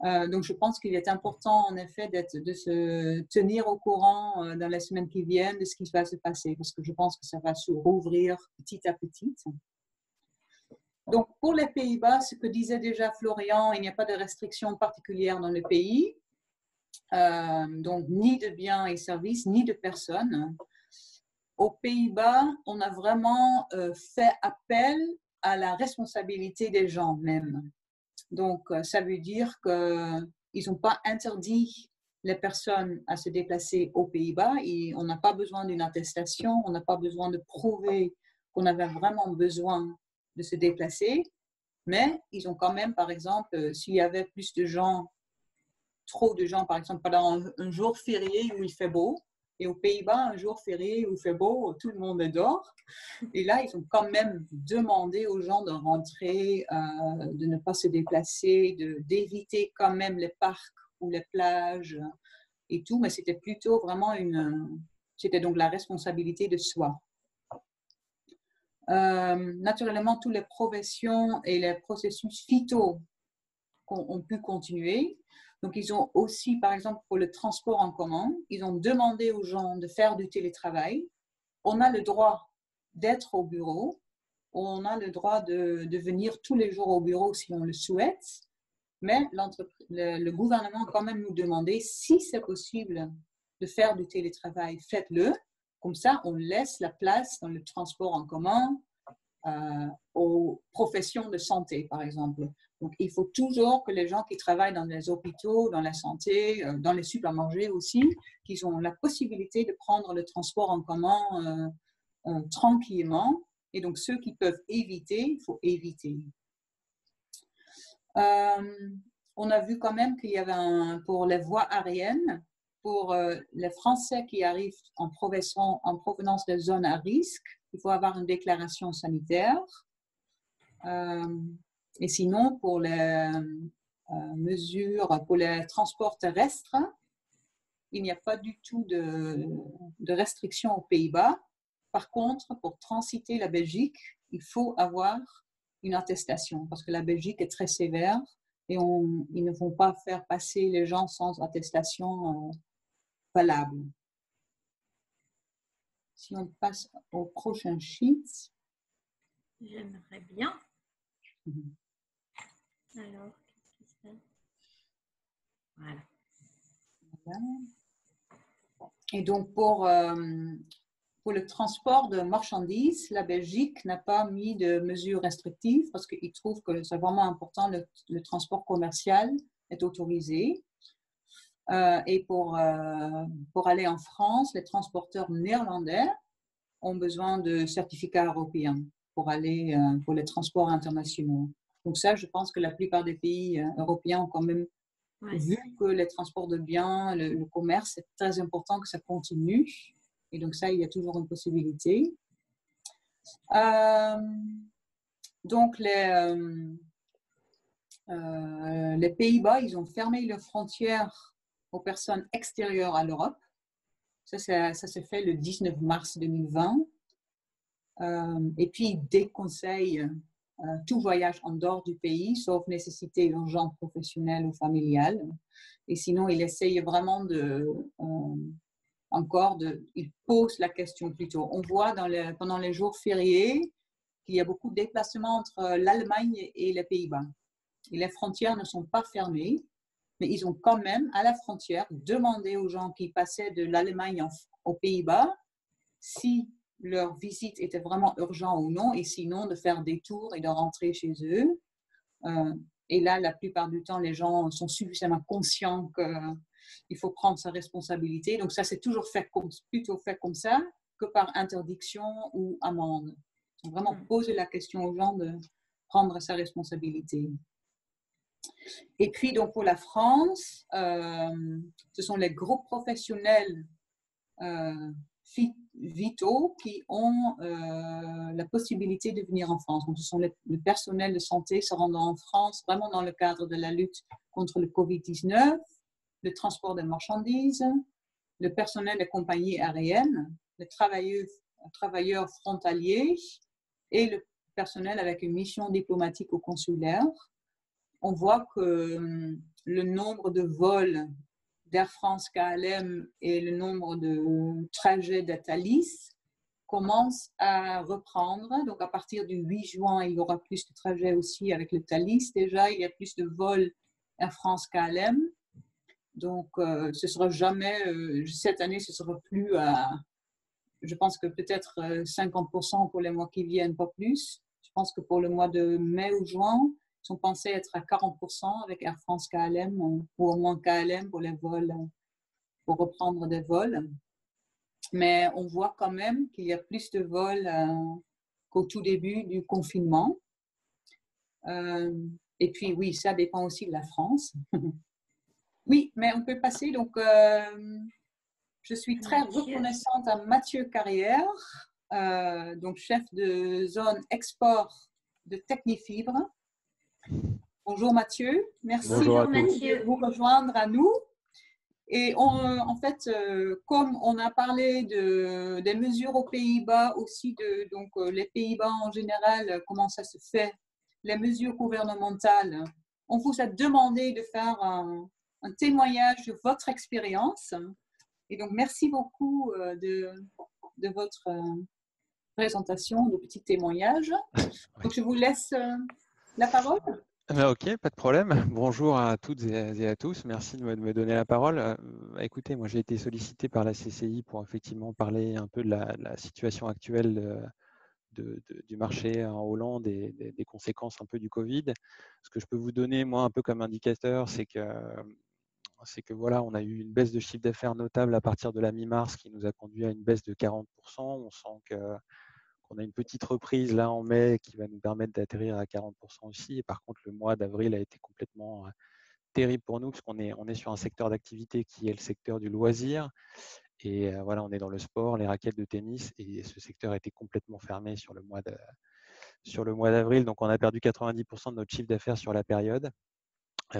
Speaker 2: Donc, je pense qu'il est important, en effet, de se tenir au courant dans les semaines qui viennent de ce qui va se passer, parce que je pense que ça va se rouvrir petit à petit. Donc, pour les Pays-Bas, ce que disait déjà Florian, il n'y a pas de restrictions particulières dans le pays, donc ni de biens et services, ni de personnes. Aux Pays-Bas, on a vraiment fait appel à la responsabilité des gens même. Donc, ça veut dire qu'ils n'ont pas interdit les personnes à se déplacer aux Pays-Bas. Et on n'a pas besoin d'une attestation, on n'a pas besoin de prouver qu'on avait vraiment besoin de se déplacer. Mais ils ont quand même, par exemple, s'il y avait plus de gens, trop de gens, par exemple, pendant un jour férié où il fait beau, et aux Pays-Bas, un jour férié où il fait beau, tout le monde dort. Et là, ils ont quand même demandé aux gens de rentrer, de ne pas se déplacer, d'éviter quand même les parcs ou les plages et tout. Mais c'était plutôt vraiment c'était donc la responsabilité de soi. Naturellement, toutes les professions et les processus phyto ont pu continuer. Donc, ils ont aussi, par exemple, pour le transport en commun, ils ont demandé aux gens de faire du télétravail. On a le droit d'être au bureau. On a le droit de venir tous les jours au bureau si on le souhaite. Mais le gouvernement a quand même nous demandé si c'est possible de faire du télétravail, faites-le. Comme ça, on laisse la place dans le transport en commun aux professions de santé, par exemple. Donc, il faut toujours que les gens qui travaillent dans les hôpitaux, dans la santé, dans les supermarchés aussi, qu'ils ont la possibilité de prendre le transport en commun tranquillement. Et donc, ceux qui peuvent éviter, il faut éviter. On a vu quand même qu'il y avait pour les voies aériennes, pour les Français qui arrivent en provenance de zones à risque, il faut avoir une déclaration sanitaire. Et sinon, pour les mesures, pour les transports terrestres, il n'y a pas du tout de restrictions aux Pays-Bas. Par contre, pour transiter la Belgique, il faut avoir une attestation parce que la Belgique est très sévère et ils ne vont pas faire passer les gens sans attestation valable. Si on passe au prochain sheet.
Speaker 1: J'aimerais bien. Alors, qu'est-ce qui se passe? Voilà.
Speaker 2: Et donc, pour pour le transport de marchandises, la Belgique n'a pas mis de mesures restrictives parce qu'ils trouvent que c'est vraiment important, le transport commercial est autorisé. Et pour aller en France, les transporteurs néerlandais ont besoin de certificats européens pour aller pour les transports internationaux. Donc ça, je pense que la plupart des pays européens ont quand même vu que les transports de biens, le commerce, c'est très important que ça continue. Et donc ça, il y a toujours une possibilité. Donc les Pays-Bas, ils ont fermé leurs frontières aux personnes extérieures à l'Europe. Ça s'est fait le 19 mars 2020. Et puis, ils déconseillent tout voyage en dehors du pays, sauf nécessité urgente professionnelle ou familiale. Et sinon, ils essayent vraiment ils posent la question plutôt. On voit pendant les jours fériés qu'il y a beaucoup de déplacements entre l'Allemagne et les Pays-Bas. Et les frontières ne sont pas fermées, mais ils ont quand même, à la frontière, demandé aux gens qui passaient de l'Allemagne aux Pays-Bas si leur visite était vraiment urgente ou non, et sinon de faire des tours et de rentrer chez eux. Et là, la plupart du temps, les gens sont suffisamment conscients qu'il faut prendre sa responsabilité. Donc ça, c'est toujours plutôt fait comme ça que par interdiction ou amende. Donc vraiment poser la question aux gens de prendre sa responsabilité. Et puis, donc, pour la France, ce sont les groupes professionnels vitaux qui ont la possibilité de venir en France. Donc, ce sont le personnel de santé se rendant en France vraiment dans le cadre de la lutte contre le Covid-19, le transport de marchandises, le personnel des compagnies aériennes, les travailleurs frontaliers et le personnel avec une mission diplomatique ou consulaire. On voit que le nombre de vols d'Air France KLM et le nombre de trajets d'Athalis commence à reprendre. Donc, à partir du 8 juin, il y aura plus de trajets aussi avec le Thalys. Déjà, il y a plus de vols Air France KLM. Donc, ce sera jamais, cette année, ce sera plus à, je pense que peut-être 50% pour les mois qui viennent, pas plus. Je pense que pour le mois de mai ou juin, ils sont pensés être à 40% avec Air France KLM, ou au moins KLM pour les vols, pour reprendre des vols. Mais on voit quand même qu'il y a plus de vols qu'au tout début du confinement. Et puis, oui, ça dépend aussi de la France. Oui, mais on peut passer. Donc, je suis très reconnaissante à Mathieu Carrière, donc chef de zone export de Technifibre. Bonjour Mathieu, merci de vous rejoindre à nous. Et en fait, comme on a parlé des mesures aux Pays-Bas, aussi donc les Pays-Bas en général, comment ça se fait, les mesures gouvernementales, on vous a demandé de faire un témoignage de votre expérience. Et donc, merci beaucoup de votre présentation, de petit témoignage. Donc, je vous laisse la parole.
Speaker 4: Ok, pas de problème. Bonjour à toutes et à tous. Merci de me donner la parole. Écoutez, moi j'ai été sollicité par la CCI pour effectivement parler un peu de la situation actuelle du marché en Hollande et des conséquences un peu du Covid. Ce que je peux vous donner, moi, un peu comme indicateur, c'est que voilà, on a eu une baisse de chiffre d'affaires notable à partir de la mi-mars qui nous a conduit à une baisse de 40%. On sent qu'on a une petite reprise là en mai qui va nous permettre d'atterrir à 40% aussi. Et par contre, le mois d'avril a été complètement terrible pour nous parce qu'on est sur un secteur d'activité qui est le secteur du loisir. Et voilà, on est dans le sport, les raquettes de tennis, et ce secteur a été complètement fermé sur le mois d'avril. Donc, on a perdu 90% de notre chiffre d'affaires sur la période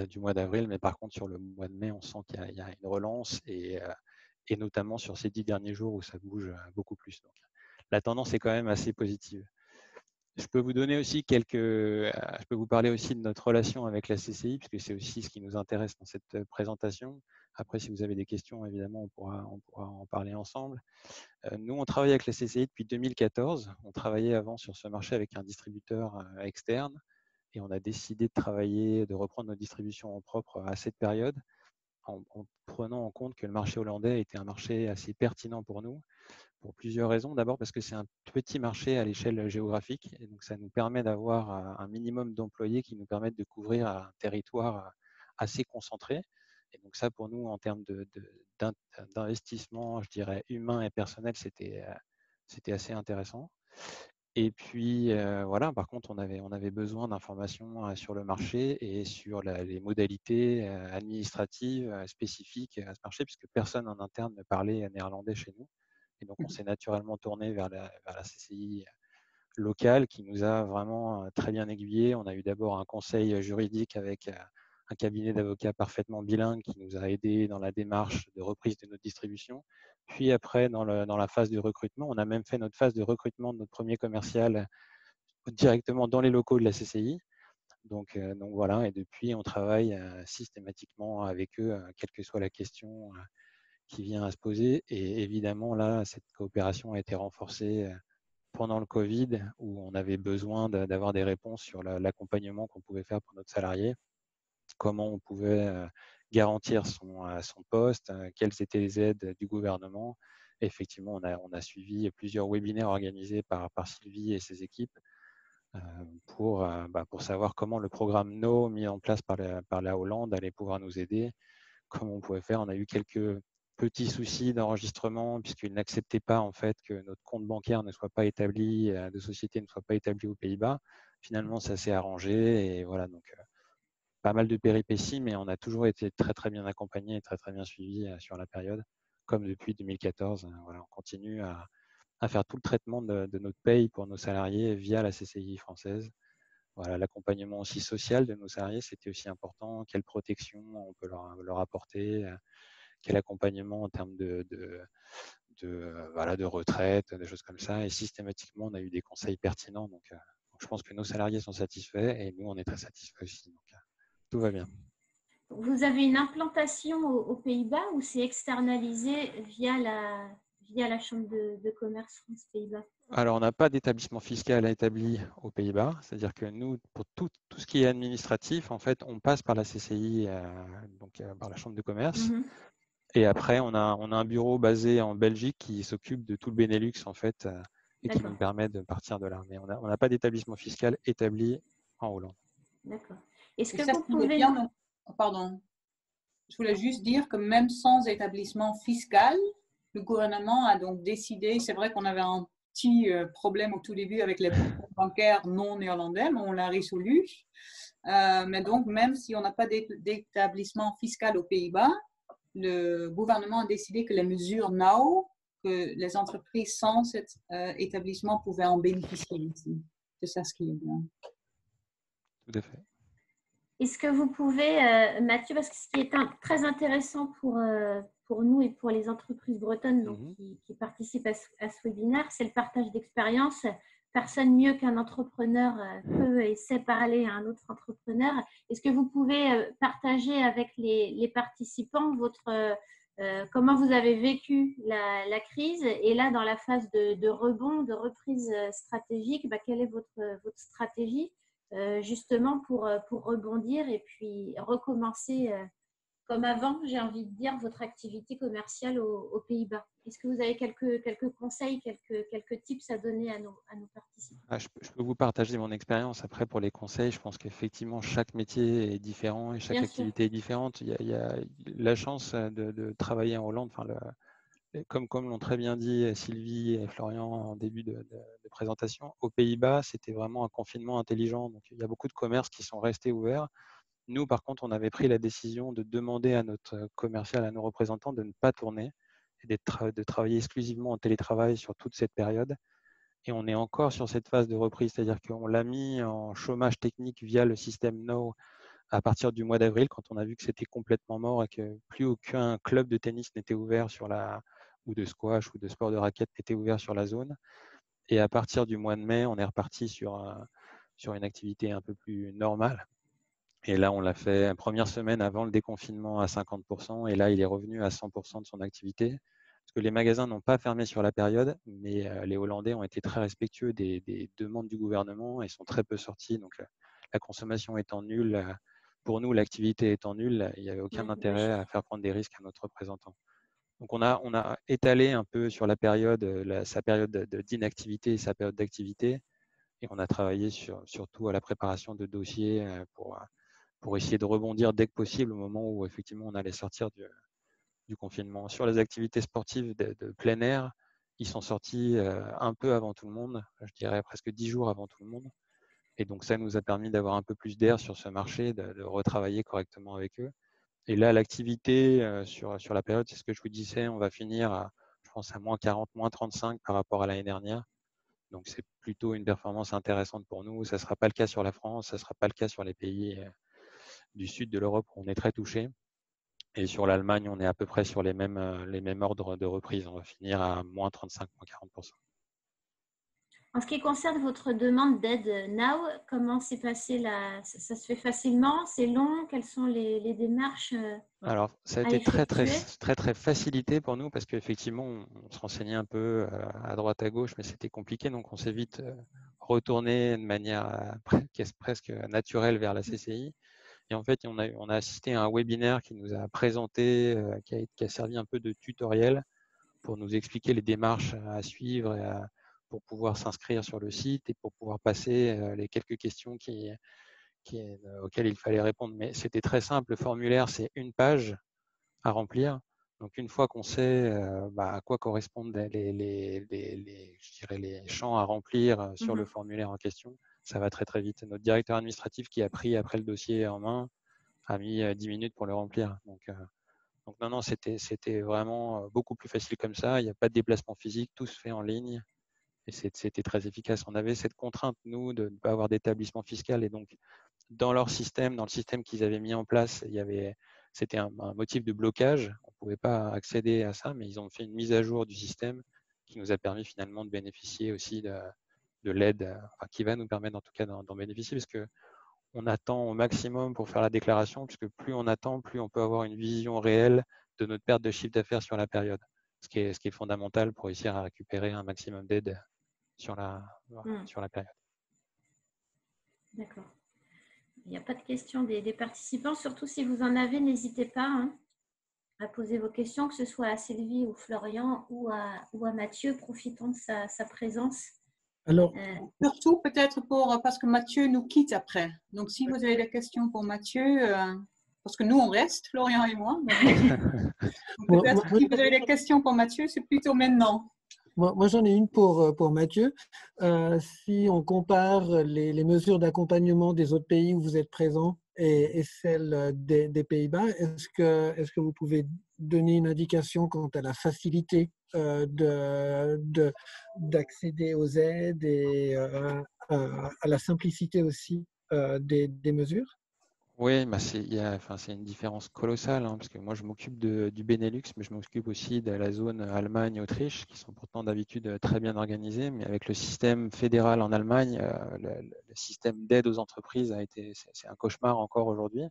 Speaker 4: du mois d'avril, mais par contre, sur le mois de mai, on sent qu'il y a une relance, et notamment sur ces 10 derniers jours où ça bouge beaucoup plus. Donc, la tendance est quand même assez positive. Je peux vous donner aussi je peux vous parler aussi de notre relation avec la CCI, puisque c'est aussi ce qui nous intéresse dans cette présentation. Après, si vous avez des questions, évidemment, on pourra en parler ensemble. Nous, on travaille avec la CCI depuis 2014. On travaillait avant sur ce marché avec un distributeur externe, et on a décidé de reprendre nos distributions en propre à cette période, en prenant en compte que le marché hollandais était un marché assez pertinent pour nous, pour plusieurs raisons. D'abord parce que c'est un petit marché à l'échelle géographique, et donc ça nous permet d'avoir un minimum d'employés qui nous permettent de couvrir un territoire assez concentré. Et donc ça, pour nous, en termes d'investissement, je dirais, humain et personnel, c'était assez intéressant. Et puis, voilà, par contre, on avait besoin d'informations sur le marché et sur les modalités administratives spécifiques à ce marché, puisque personne en interne ne parlait néerlandais chez nous. Et donc, on s'est naturellement tourné vers la CCI locale qui nous a vraiment très bien aiguillés. On a eu d'abord un conseil juridique avec un cabinet d'avocats parfaitement bilingue qui nous a aidés dans la démarche de reprise de notre distribution. Puis après, dans la phase de recrutement, on a même fait notre phase de recrutement de notre premier commercial directement dans les locaux de la CCI. Donc voilà, et depuis, on travaille systématiquement avec eux, quelle que soit la question qui vient à se poser. Et évidemment, là, cette coopération a été renforcée pendant le Covid, où on avait besoin d'avoir des réponses sur l'accompagnement qu'on pouvait faire pour notre salarié, comment on pouvait garantir son poste, quelles étaient les aides du gouvernement. Effectivement, on a suivi plusieurs webinaires organisés par Sylvie et ses équipes pour savoir comment le programme No mis en place par la Hollande allait pouvoir nous aider, comment on pouvait faire. On a eu quelques petits soucis d'enregistrement puisqu'ils n'acceptaient pas en fait que notre compte bancaire ne soit pas établi, de société ne soit pas établi aux Pays-Bas. Finalement, ça s'est arrangé et voilà, donc pas mal de péripéties, mais on a toujours été très très bien accompagnés et très très bien suivis sur la période, comme depuis 2014. Voilà, on continue à faire tout le traitement de notre paye pour nos salariés via la CCI française. Voilà, l'accompagnement aussi social de nos salariés, c'était aussi important. Quelle protection on peut leur apporter, quel accompagnement en termes de retraite, des choses comme ça. Et systématiquement, on a eu des conseils pertinents. Donc je pense que nos salariés sont satisfaits et nous, on est très satisfaits aussi. Donc tout va bien.
Speaker 1: Vous avez une implantation aux Pays-Bas ou c'est externalisé via la Chambre de commerce France-Pays-Bas?
Speaker 4: Alors, on n'a pas d'établissement fiscal établi aux Pays-Bas. C'est-à-dire que nous, pour tout ce qui est administratif, en fait, on passe par la CCI, donc par la Chambre de commerce.
Speaker 1: Mhm.
Speaker 4: Et après, on a un bureau basé en Belgique qui s'occupe de tout le Benelux, en fait, et qui nous permet de partir de là. Mais on n'a pas d'établissement fiscal établi en Hollande.
Speaker 1: D'accord. Est-ce
Speaker 2: Et
Speaker 1: que
Speaker 2: ça,
Speaker 1: vous
Speaker 2: ce qui est
Speaker 1: pouvez...
Speaker 2: bien, donc, pardon, je voulais juste dire que même sans établissement fiscal, le gouvernement a donc décidé, c'est vrai qu'on avait un petit problème au tout début avec les bancaires non néerlandais, mais on l'a résolu. Mais donc, même si on n'a pas d'établissement fiscal aux Pays-Bas, le gouvernement a décidé que les mesures NOW, que les entreprises sans cet établissement pouvaient en bénéficier ici. C'est ça ce qui est bien.
Speaker 4: Tout à fait.
Speaker 1: Est-ce que vous pouvez, Mathieu, parce que ce qui est très intéressant pour nous et pour les entreprises bretonnes donc, qui participent à ce webinaire, c'est le partage d'expérience. Personne mieux qu'un entrepreneur peut et sait parler à un autre entrepreneur. Est-ce que vous pouvez partager avec les participants comment vous avez vécu la crise et là, dans la phase de rebond, de reprise stratégique, quelle est votre stratégie justement pour rebondir et puis recommencer comme avant, j'ai envie de dire, votre activité commerciale aux Pays-Bas. Est-ce que vous avez quelques conseils, quelques tips à donner à nos participants?
Speaker 4: Je peux vous partager mon expérience. Après, pour les conseils, je pense qu'effectivement, chaque métier est différent et chaque
Speaker 1: Bien
Speaker 4: activité est différente. Il y a la chance de travailler en Hollande. Enfin, comme l'ont très bien dit Sylvie et Florian en début de présentation, aux Pays-Bas, c'était vraiment un confinement intelligent. Donc, il y a beaucoup de commerces qui sont restés ouverts. Nous, par contre, on avait pris la décision de demander à notre commercial, à nos représentants, de ne pas tourner et de travailler exclusivement en télétravail sur toute cette période. Et on est encore sur cette phase de reprise, c'est-à-dire qu'on l'a mis en chômage technique via le système No à partir du mois d'avril, quand on a vu que c'était complètement mort et que plus aucun club de tennis n'était ouvert ou de squash ou de sport de raquette n'était ouvert sur la zone. Et à partir du mois de mai, on est reparti sur une activité un peu plus normale. Et là, on l'a fait la première semaine avant le déconfinement à 50%, et là, il est revenu à 100% de son activité. Parce que les magasins n'ont pas fermé sur la période, mais les Hollandais ont été très respectueux des demandes du gouvernement et sont très peu sortis. Donc, la consommation étant nulle, pour nous, l'activité étant nulle, il n'y avait aucun intérêt à faire prendre des risques à notre représentant. Donc, on a étalé un peu sur la période, sa période d'inactivité et sa période d'activité. Et on a travaillé surtout à la préparation de dossiers pour essayer de rebondir dès que possible au moment où effectivement on allait sortir du confinement. Sur les activités sportives de plein air, ils sont sortis un peu avant tout le monde, je dirais presque 10 jours avant tout le monde. Et donc ça nous a permis d'avoir un peu plus d'air sur ce marché, de retravailler correctement avec eux. Et là, l'activité sur la période, c'est ce que je vous disais, on va finir à, je pense, à moins 40, moins 35 par rapport à l'année dernière. Donc c'est plutôt une performance intéressante pour nous. Ça ne sera pas le cas sur la France, ça ne sera pas le cas sur les pays du sud de l'Europe où on est très touché. Et sur l'Allemagne, on est à peu près sur les mêmes ordres de reprise. On va finir à moins 35, moins 40%.
Speaker 1: En ce qui concerne votre demande d'aide Now, comment s'est passé ça se fait facilement? C'est long? Quelles sont les démarches
Speaker 4: Alors, ça a
Speaker 1: à
Speaker 4: été
Speaker 1: effectuer?
Speaker 4: très facilité pour nous parce qu'effectivement, on se renseignait un peu à droite, à gauche, mais c'était compliqué. Donc, on s'est vite retourné de manière presque naturelle vers la CCI. Et en fait, on a assisté à un webinaire qui nous a présenté, qui a servi un peu de tutoriel pour nous expliquer les démarches à suivre pour pouvoir s'inscrire sur le site et pour pouvoir passer les quelques questions auxquelles il fallait répondre. Mais c'était très simple. Le formulaire, c'est une page à remplir. Donc, une fois qu'on sait à quoi correspondent je dirais les champs à remplir sur le formulaire en question, ça va très vite. Notre directeur administratif qui a pris après le dossier en main a mis 10 minutes pour le remplir. Donc non, c'était vraiment beaucoup plus facile comme ça. Il n'y a pas de déplacement physique, tout se fait en ligne et c'était très efficace. On avait cette contrainte, nous, de ne pas avoir d'établissement fiscal et donc dans leur système, dans le système qu'ils avaient mis en place, c'était un motif de blocage. On ne pouvait pas accéder à ça, mais ils ont fait une mise à jour du système qui nous a permis finalement de bénéficier aussi de l'aide, qui va nous permettre en tout cas d'en bénéficier, parce que on attend au maximum pour faire la déclaration, puisque plus on attend, plus on peut avoir une vision réelle de notre perte de chiffre d'affaires sur la période, ce qui est fondamental pour réussir à récupérer un maximum d'aide sur la période.
Speaker 1: D'accord. Il n'y a pas de questions des participants, surtout si vous en avez, n'hésitez pas à poser vos questions, que ce soit à Sylvie ou Florian ou à Mathieu. Profitons de sa présence.
Speaker 3: Alors,
Speaker 2: surtout peut-être parce que Mathieu nous quitte après. Donc, si vous avez des questions pour Mathieu, parce que nous, on reste, Florian et moi. Peut-être si vous avez des questions pour Mathieu, c'est plutôt maintenant.
Speaker 3: Moi, j'en ai une pour Mathieu. Si on compare les mesures d'accompagnement des autres pays où vous êtes présents et celles des Pays-Bas, est-ce que vous pouvez donner une indication quant à la facilité d'accéder aux aides et à la simplicité aussi des mesures?
Speaker 4: Oui, c'est une différence colossale, parce que moi je m'occupe du Benelux, mais je m'occupe aussi de la zone Allemagne-Autriche, qui sont pourtant d'habitude très bien organisées, mais avec le système fédéral en Allemagne, le système d'aide aux entreprises c'est un cauchemar encore aujourd'hui.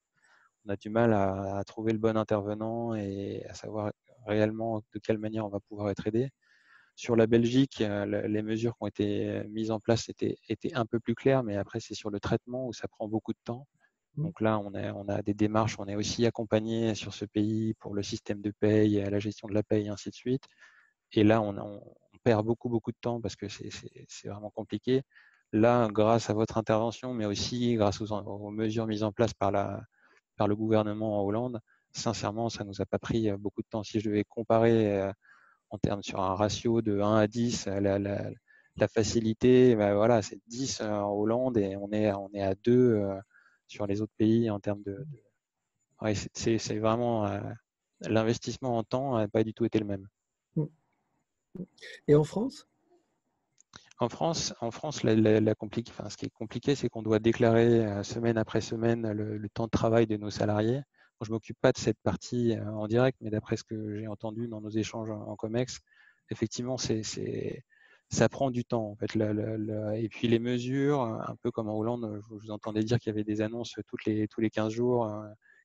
Speaker 4: On a du mal à trouver le bon intervenant et à savoir réellement de quelle manière on va pouvoir être aidé. Sur la Belgique, les mesures qui ont été mises en place étaient un peu plus claires, mais après c'est sur le traitement où ça prend beaucoup de temps. Donc là, on a des démarches, on est aussi accompagné sur ce pays pour le système de paye, la gestion de la paye, et ainsi de suite. Et là, on perd beaucoup de temps parce que c'est vraiment compliqué. Là, grâce à votre intervention, mais aussi grâce aux mesures mises en place par le gouvernement en Hollande, sincèrement, ça ne nous a pas pris beaucoup de temps. Si je devais comparer en termes sur un ratio de 1 à 10, la facilité, voilà, c'est 10 en Hollande et on est à 2 sur les autres pays en termes ouais, c'est vraiment l'investissement en temps n'a pas du tout été le même.
Speaker 3: Et en France?
Speaker 4: En France, ce qui est compliqué, c'est qu'on doit déclarer semaine après semaine le temps de travail de nos salariés. Moi, je ne m'occupe pas de cette partie en direct, mais d'après ce que j'ai entendu dans nos échanges en COMEX, effectivement, ça prend du temps. En fait, et puis les mesures, un peu comme en Hollande, je vous entendais dire qu'il y avait des annonces tous les 15 jours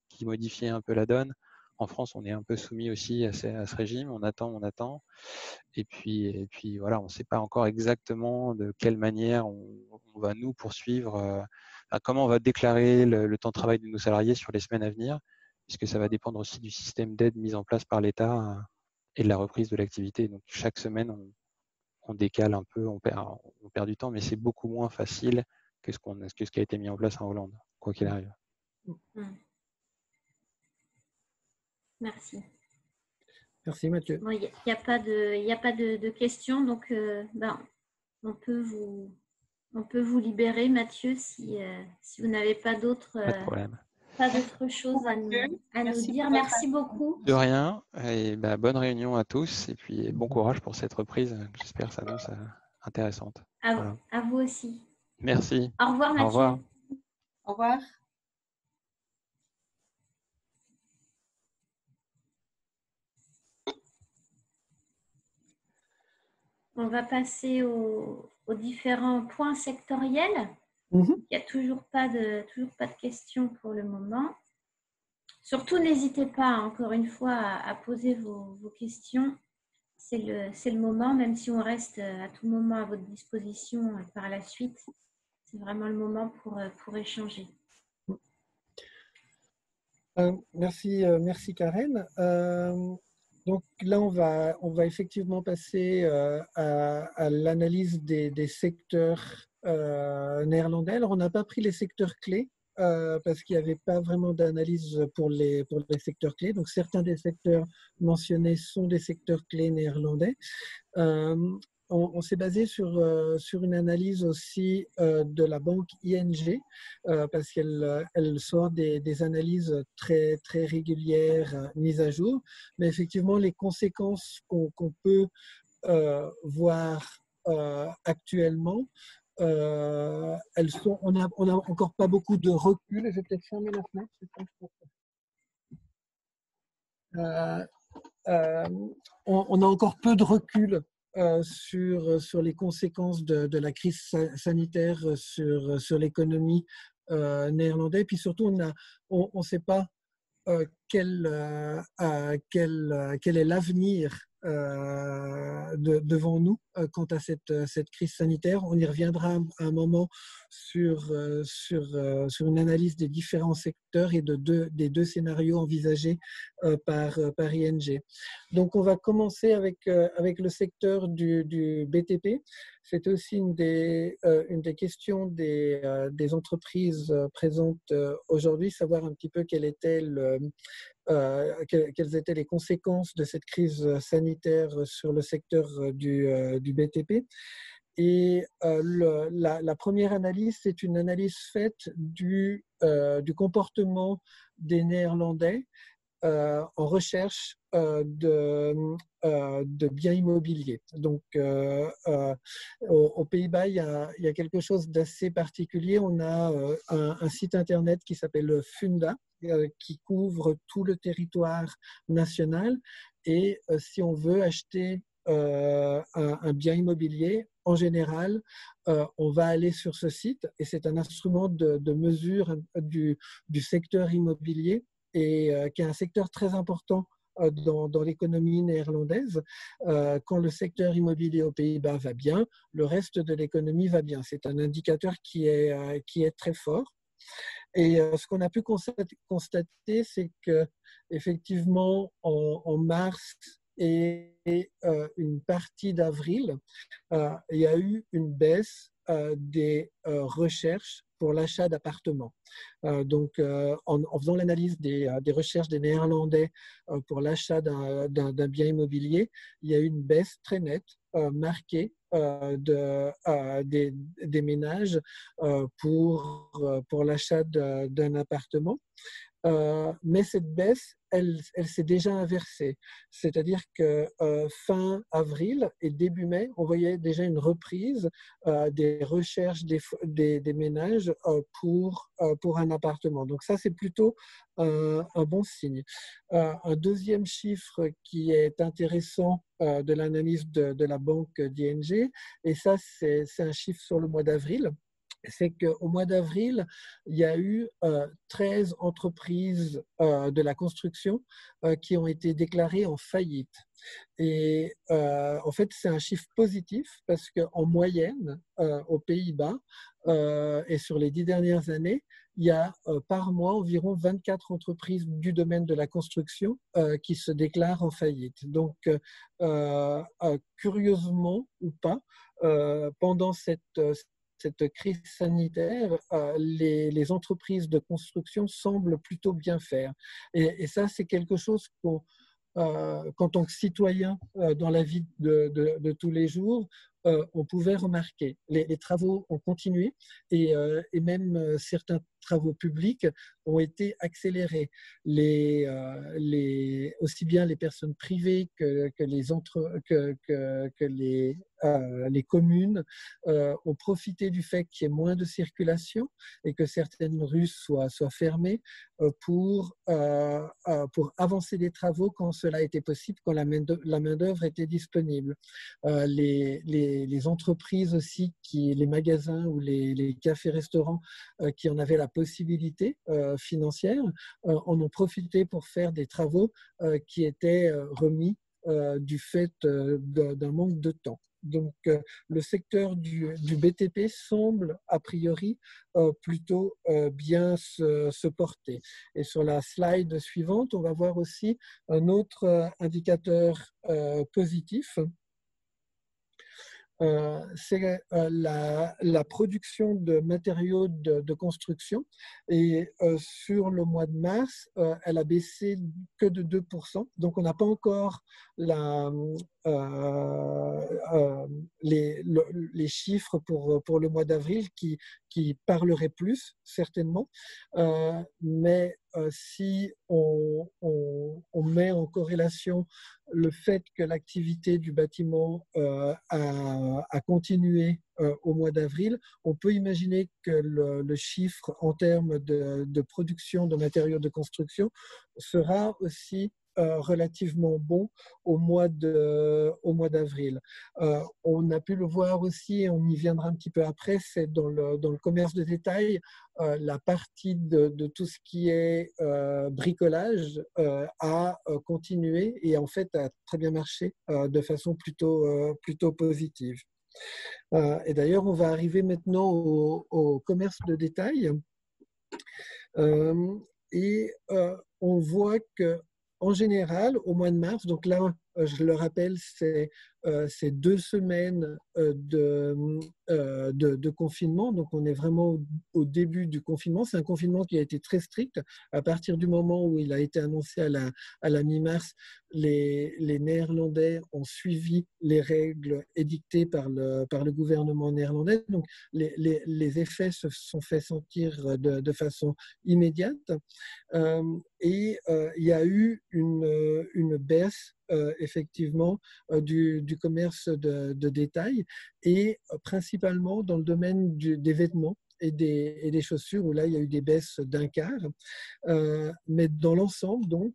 Speaker 4: qui modifiaient un peu la donne. En France, on est un peu soumis aussi à ce régime. On attend. Et puis voilà, on ne sait pas encore exactement de quelle manière on va nous poursuivre. comment on va déclarer le temps de travail de nos salariés sur les semaines à venir, puisque ça va dépendre aussi du système d'aide mis en place par l'État et de la reprise de l'activité. Donc chaque semaine, on décale un peu, on perd du temps, mais c'est beaucoup moins facile que ce qui a été mis en place en Hollande, quoi qu'il arrive.
Speaker 1: Merci.
Speaker 3: Merci Mathieu.
Speaker 1: Bon, il n'y a pas de questions, donc on peut vous libérer, Mathieu, si vous n'avez pas d'autres choses à nous dire. Merci beaucoup.
Speaker 4: De rien, et bonne réunion à tous, et puis bon courage pour cette reprise. J'espère que ça s'annonce intéressante.
Speaker 1: À vous aussi.
Speaker 4: Merci.
Speaker 1: Au revoir, Mathieu.
Speaker 4: Au revoir.
Speaker 2: Au revoir.
Speaker 1: On va passer aux différents points sectoriels. Il n'y a toujours pas de questions pour le moment. Surtout, n'hésitez pas, encore une fois, à poser vos questions. C'est le moment, même si on reste à tout moment à votre disposition par la suite. C'est vraiment le moment pour échanger.
Speaker 3: Merci Karen. Donc là, on va effectivement passer à l'analyse des secteurs néerlandais. Alors, on n'a pas pris les secteurs clés parce qu'il n'y avait pas vraiment d'analyse pour les secteurs clés. Donc, certains des secteurs mentionnés sont des secteurs clés néerlandais. On s'est basé sur une analyse aussi de la banque ING parce qu'elle sort des analyses très, très régulières mises à jour. Mais effectivement, les conséquences qu'on peut voir actuellement, on n'a encore pas beaucoup de recul. Je vais peut-être fermer la fenêtre. On a encore peu de recul sur les conséquences de la crise sanitaire sur l'économie néerlandaise. Puis surtout, on ne sait pas quel est l'avenir devant nous quant à cette crise sanitaire. On y reviendra à un moment sur une analyse des différents secteurs et des deux scénarios envisagés par ING. Donc, on va commencer avec le secteur du BTP. C'est aussi une des questions des entreprises présentes aujourd'hui, savoir un petit peu quelles étaient les conséquences de cette crise sanitaire sur le secteur du BTP. Et la première analyse, c'est une analyse faite du comportement des Néerlandais en recherche de biens immobiliers. Donc, aux Pays-Bas, il y a quelque chose d'assez particulier. On a un site internet qui s'appelle Funda, qui couvre tout le territoire national. Et si on veut acheter un bien immobilier, en général, on va aller sur ce site et c'est un instrument de mesure du secteur immobilier et qui est un secteur très important dans l'économie néerlandaise. Quand le secteur immobilier aux Pays-Bas va bien, le reste de l'économie va bien. C'est un indicateur qui est très fort. Et ce qu'on a pu constater, c'est que effectivement, en mars et une partie d'avril, il y a eu une baisse des recherches pour l'achat d'appartements. Donc, en faisant l'analyse des recherches des Néerlandais pour l'achat d'un bien immobilier, il y a eu une baisse très nette, marquée des ménages pour l'achat d'un appartement. Mais cette baisse, elle s'est déjà inversée. C'est-à-dire que fin avril et début mai, on voyait déjà une reprise des recherches des ménages pour un appartement. Donc ça, c'est plutôt un bon signe. Un deuxième chiffre qui est intéressant de l'analyse de la banque d'ING, et ça, c'est un chiffre sur le mois d'avril. c'est qu'au mois d'avril, il y a eu 13 entreprises de la construction qui ont été déclarées en faillite. Et en fait, c'est un chiffre positif parce qu'en moyenne, aux Pays-Bas et sur les 10 dernières années, il y a par mois environ 24 entreprises du domaine de la construction qui se déclarent en faillite. Donc, curieusement ou pas, pendant cette crise sanitaire, les entreprises de construction semblent plutôt bien faire. Et ça, c'est quelque chose qu'en tant que citoyen dans la vie de tous les jours, on pouvait remarquer. Les travaux ont continué et même certains travaux publics ont été accélérés. Aussi bien les personnes privées que les communes ont profité du fait qu'il y ait moins de circulation et que certaines rues soient fermées pour avancer des travaux quand cela était possible, quand la main-d'œuvre était disponible. Les entreprises aussi, les magasins ou les cafés-restaurants qui en avaient la possibilité financière en ont profité pour faire des travaux qui étaient remis du fait d'un manque de temps. Donc, le secteur du BTP semble, a priori, plutôt bien se porter. Et sur la slide suivante, on va voir aussi un autre indicateur positif. C'est la production de matériaux de construction. Et sur le mois de mars, elle a baissé que de 2%. Donc, on n'a pas encore les chiffres pour le mois d'avril qui parleraient plus, certainement. Mais si on met en corrélation le fait que l'activité du bâtiment a continué au mois d'avril, on peut imaginer que le chiffre en termes de production de matériaux de construction sera aussi relativement bon au mois d'avril. On a pu le voir aussi, on y viendra un petit peu après, c'est dans le commerce de détail, la partie de tout ce qui est bricolage a continué et en fait a très bien marché de façon plutôt positive. Et d'ailleurs, on va arriver maintenant au commerce de détail et on voit que en général, au mois de mars, donc là, je le rappelle, c'est 2 semaines de confinement. Donc, on est vraiment au début du confinement. C'est un confinement qui a été très strict. À partir du moment où il a été annoncé à la mi-mars, les Néerlandais ont suivi les règles édictées par le gouvernement néerlandais. Donc, les effets se sont fait sentir de façon immédiate. Et il y a eu une baisse effectivement du commerce de détail et principalement dans le domaine des vêtements et des chaussures où là il y a eu des baisses d'un quart. Mais dans l'ensemble donc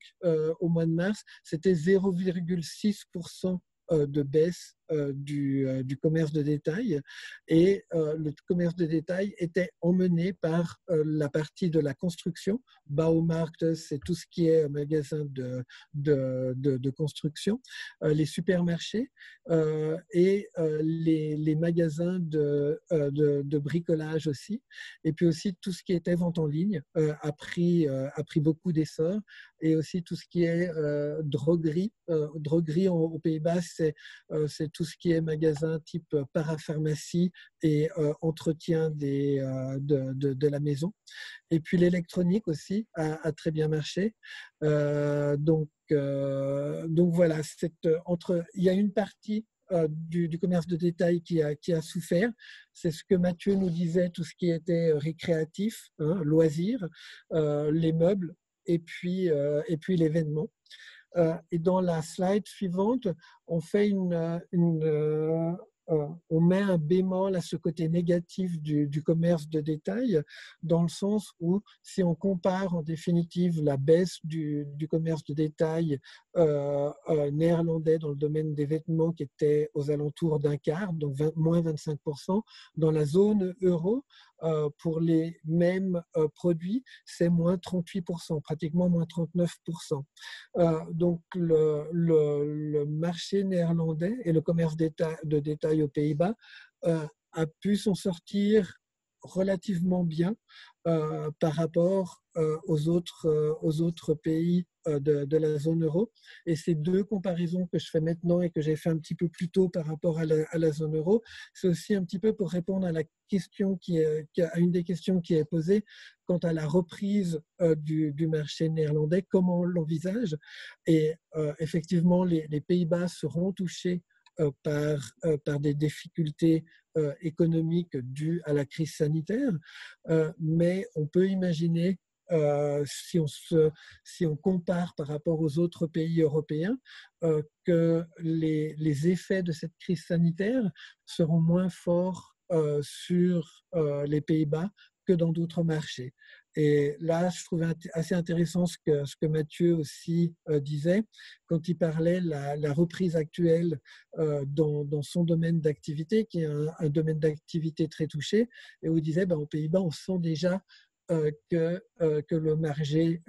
Speaker 3: au mois de mars c'était 0,6% de baisse du commerce de détail et le commerce de détail était emmené par la partie de la construction. Baumarkt, c'est tout ce qui est magasin de construction, les supermarchés et les magasins de bricolage aussi. Et puis aussi tout ce qui était vente en ligne a pris beaucoup d'essor et aussi tout ce qui est droguerie. Droguerie aux Pays-Bas, c'est tout ce qui est magasin type parapharmacie et entretien de la maison. Et puis l'électronique aussi a très bien marché. Donc voilà, il y a une partie du commerce de détail qui a souffert. C'est ce que Mathieu nous disait, tout ce qui était récréatif, hein, loisirs, les meubles et puis l'événement. Et dans la slide suivante, on fait on met un bémol à ce côté négatif du commerce de détail, dans le sens où si on compare en définitive la baisse du commerce de détail néerlandais dans le domaine des vêtements qui était aux alentours d'un quart, donc moins 25%, dans la zone euro, pour les mêmes produits, c'est moins 38%, pratiquement moins 39%. Donc le marché néerlandais et le commerce de détail aux Pays-Bas a pu s'en sortir relativement bien par rapport aux autres pays de la zone euro. Et ces deux comparaisons que je fais maintenant et que j'ai fait un petit peu plus tôt par rapport à la zone euro, c'est aussi un petit peu pour répondre à la question à une des questions qui est posée quant à la reprise du marché néerlandais, comment on l'envisage. Et effectivement, les Pays-Bas seront touchés par des difficultés économiques dues à la crise sanitaire, mais on peut imaginer, si on compare par rapport aux autres pays européens, que les effets de cette crise sanitaire seront moins forts sur les Pays-Bas que dans d'autres marchés. Et là, je trouvais assez intéressant ce que Mathieu aussi disait quand il parlait la reprise actuelle dans son domaine d'activité, qui est un domaine d'activité très touché, et où il disait, aux Pays-Bas, on sent déjà que le marché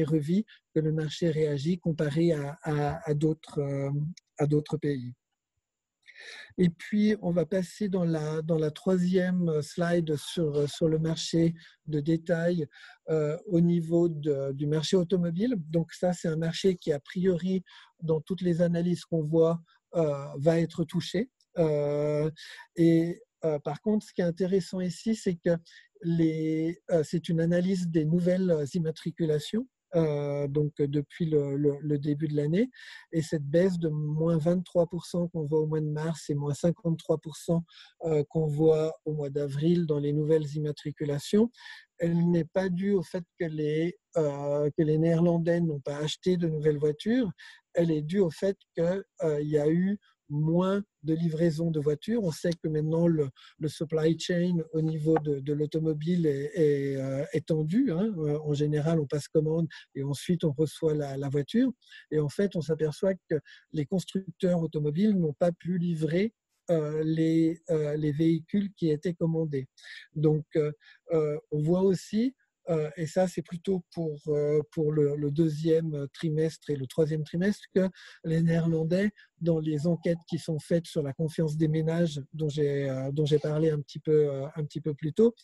Speaker 3: revit, que le marché réagit comparé à d'autres pays. Et puis, on va passer dans la troisième slide sur le marché de détail au niveau du marché automobile. Donc ça, c'est un marché qui, a priori, dans toutes les analyses qu'on voit, va être touché. Par contre, ce qui est intéressant ici, c'est que c'est une analyse des nouvelles immatriculations. Donc depuis le début de l'année, et cette baisse de moins 23% qu'on voit au mois de mars et moins 53% qu'on voit au mois d'avril dans les nouvelles immatriculations, elle n'est pas due au fait que les Néerlandais n'ont pas acheté de nouvelles voitures, elle est due au fait qu'il y a eu moins de livraison de voitures. On sait que maintenant le supply chain au niveau de l'automobile est tendu. En général, on passe commande et ensuite on reçoit la voiture. Et en fait, on s'aperçoit que les constructeurs automobiles n'ont pas pu livrer les véhicules qui étaient commandés. Donc, on voit aussi, et ça c'est plutôt pour le deuxième trimestre et le troisième trimestre, que les Néerlandais, dans les enquêtes qui sont faites sur la confiance des ménages dont j'ai parlé un petit peu plus tôt,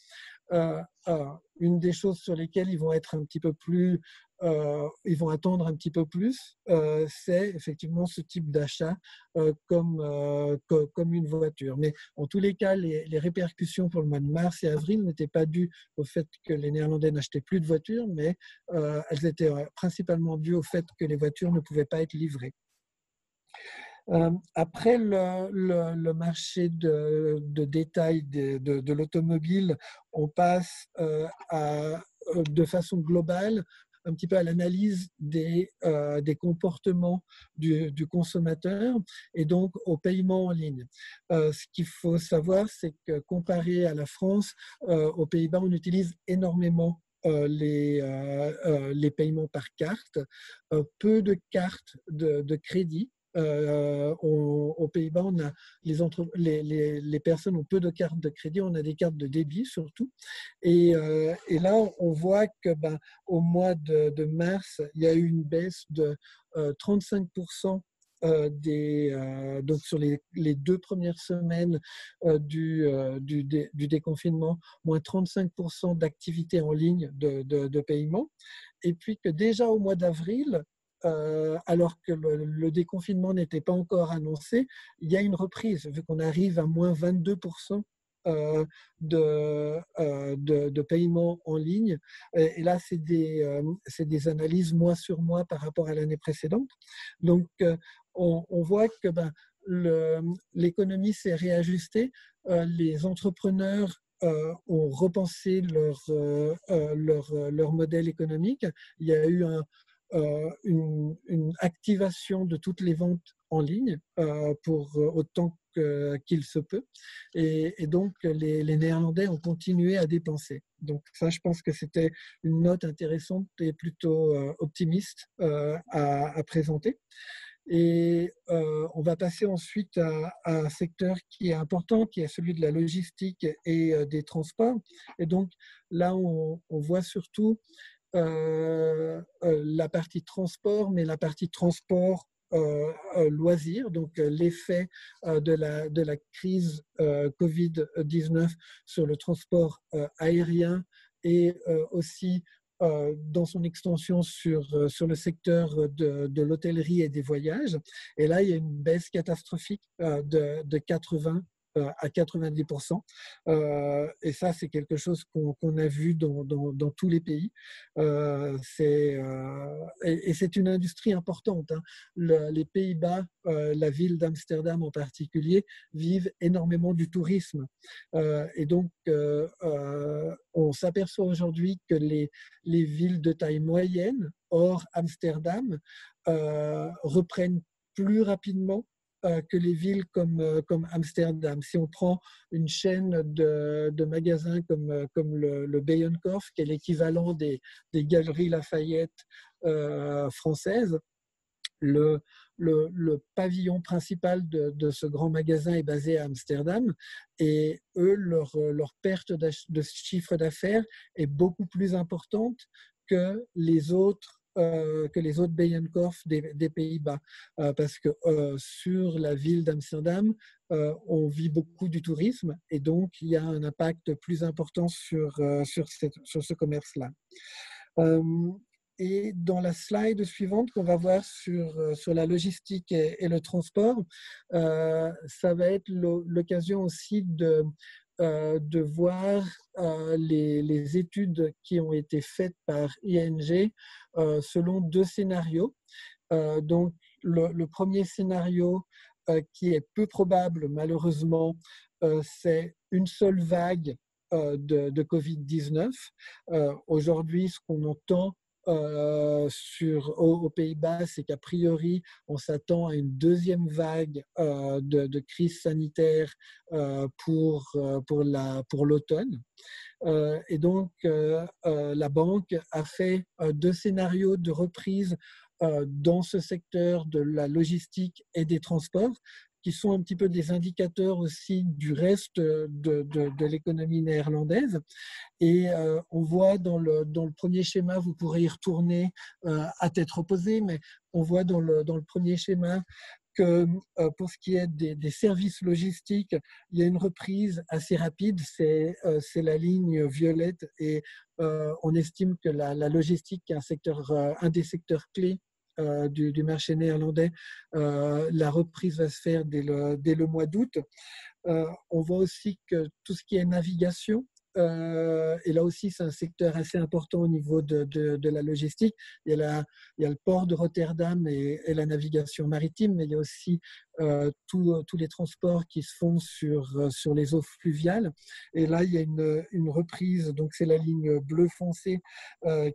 Speaker 3: une des choses sur lesquelles ils vont être un petit peu plus, ils vont attendre un petit peu plus, c'est effectivement ce type d'achat comme une voiture. Mais en tous les cas, les répercussions pour le mois de mars et avril n'étaient pas dues au fait que les Néerlandais n'achetaient plus de voitures, mais elles étaient principalement dues au fait que les voitures ne pouvaient pas être livrées. Après le marché de détail de l'automobile, on passe de façon globale un petit peu à l'analyse des comportements du consommateur et donc au paiement en ligne. Ce qu'il faut savoir, c'est que comparé à la France, aux Pays-Bas, on utilise énormément les paiements par carte, peu de cartes de crédit. Aux Pays-Bas, on a les personnes ont peu de cartes de crédit, on a des cartes de débit surtout. Et là, on voit que au mois de mars, il y a eu une baisse de 35% donc sur les 2 premières semaines du déconfinement, moins 35% d'activité en ligne de paiement. Et puis que déjà au mois d'avril, alors que le déconfinement n'était pas encore annoncé, il y a une reprise, vu qu'on arrive à moins 22% de paiement en ligne. Et là, c'est des analyses mois sur mois par rapport à l'année précédente. Donc, on voit que l'économie s'est réajustée, les entrepreneurs ont repensé leur modèle économique. Il y a eu une activation de toutes les ventes en ligne pour autant qu'il se peut. Et donc, les Néerlandais ont continué à dépenser. Donc ça, je pense que c'était une note intéressante et plutôt optimiste à présenter. Et on va passer ensuite à un secteur qui est important, qui est celui de la logistique et des transports. Et donc là, on voit surtout la partie transport, mais la partie transport loisirs, donc l'effet de la crise Covid-19 sur le transport aérien et aussi dans son extension sur le secteur de l'hôtellerie et des voyages. Et là, il y a une baisse catastrophique de 80 à 90%. Et ça, c'est quelque chose qu'on a vu dans tous les pays. Et c'est une industrie importante, hein. Les Pays-Bas, la ville d'Amsterdam en particulier, vivent énormément du tourisme. Et donc, on s'aperçoit aujourd'hui que les villes de taille moyenne, hors Amsterdam, reprennent plus rapidement que les villes comme Amsterdam. Si on prend une chaîne de magasins comme le Bijenkorf, qui est l'équivalent des Galeries Lafayette françaises, le pavillon principal de ce grand magasin est basé à Amsterdam et eux, leur perte de chiffre d'affaires est beaucoup plus importante que les autres Bijenkorf des Pays-Bas. Parce que sur la ville d'Amsterdam, on vit beaucoup du tourisme et donc il y a un impact plus important sur ce commerce-là. Et dans la slide suivante qu'on va voir sur la logistique et le transport, ça va être l'occasion aussi de voir les études qui ont été faites par ING selon deux scénarios. Donc, le premier scénario qui est peu probable, malheureusement, c'est une seule vague de Covid-19. Aujourd'hui, ce qu'on entend aux Pays-Bas, c'est qu'a priori, on s'attend à une deuxième vague de crise sanitaire pour l'automne. Et donc, la banque a fait deux scénarios de reprise dans ce secteur de la logistique et des transports, qui sont un petit peu des indicateurs aussi du reste de l'économie néerlandaise. Et on voit dans le premier schéma, vous pourrez y retourner à tête reposée, mais on voit dans le premier schéma que pour ce qui est des services logistiques, il y a une reprise assez rapide, c'est la ligne violette, et on estime que la logistique est un des secteurs clés du marché néerlandais. La reprise va se faire dès le mois d'août. On voit aussi que tout ce qui est navigation, et là aussi c'est un secteur assez important au niveau de la logistique. Il y a le port de Rotterdam et la navigation maritime, mais il y a aussi tous les transports qui se font sur les eaux fluviales. Et là, il y a une reprise, donc c'est la ligne bleu foncé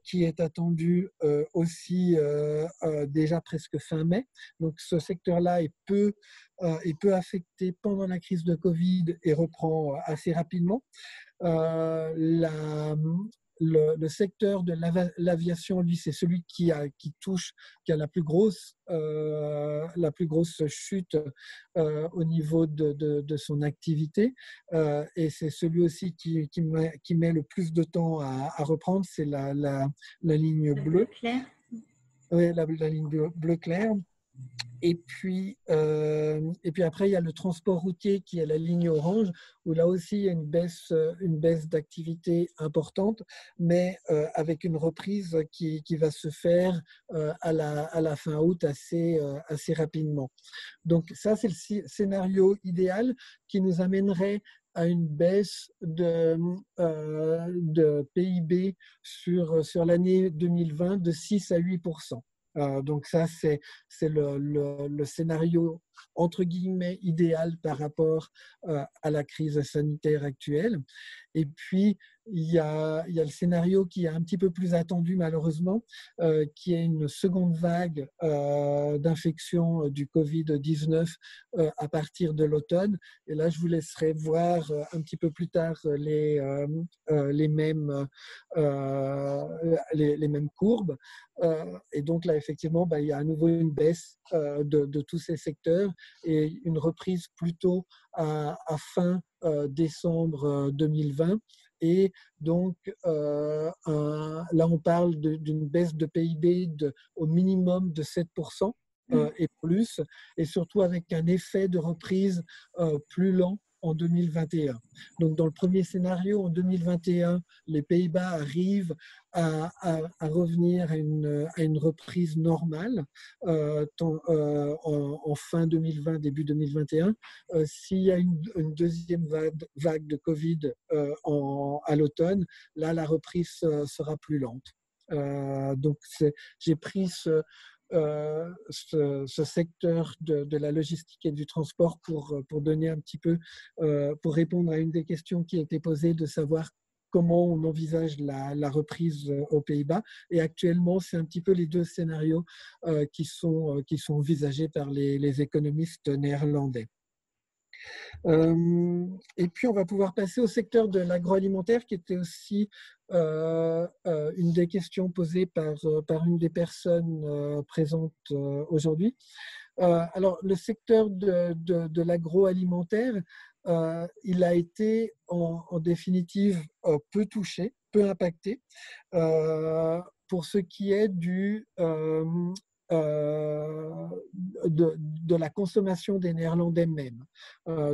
Speaker 3: qui est attendue aussi déjà presque fin mai. Donc ce secteur-là est peu affecté pendant la crise de Covid et reprend assez rapidement. Le secteur de l'aviation, lui, c'est celui qui a la plus grosse chute au niveau de son activité, et c'est celui aussi qui met le plus de temps à reprendre. C'est la ligne bleue. Oui, la ligne bleu clair. Et puis après, il y a le transport routier qui est la ligne orange, où là aussi, il y a une baisse d'activité importante, mais avec une reprise qui va se faire à la fin août assez rapidement. Donc ça, c'est le scénario idéal qui nous amènerait à une baisse de PIB sur l'année 2020 de 6 à 8%. Donc ça, c'est le scénario entre guillemets idéal par rapport à la crise sanitaire actuelle. Et puis, il y a le scénario qui est un petit peu plus attendu malheureusement, qui est une seconde vague d'infection du Covid-19 à partir de l'automne. Et là, je vous laisserai voir un petit peu plus tard les mêmes courbes. Et donc là, effectivement, il y a à nouveau une baisse de tous ces secteurs et une reprise plutôt à fin décembre 2020. Et donc, là, on parle d'une baisse de PIB au minimum de 7% et plus, et surtout avec un effet de reprise plus lent en 2021. Donc, dans le premier scénario, en 2021, les Pays-Bas arrivent à revenir à une reprise normale en fin 2020, début 2021. S'il y a une deuxième vague de Covid à l'automne, là, la reprise sera plus lente. Donc, j'ai pris ce secteur de la logistique et du transport pour donner un petit peu, pour répondre à une des questions qui a été posée, de savoir comment on envisage la reprise aux Pays-Bas. Et actuellement, c'est un petit peu les deux scénarios qui sont envisagés par les économistes néerlandais. Et puis, on va pouvoir passer au secteur de l'agroalimentaire, qui était aussi une des questions posées par une des personnes présentes aujourd'hui. Alors, le secteur de l'agroalimentaire, il a été en définitive peu touché, peu impacté, pour ce qui est de la consommation des Néerlandais même.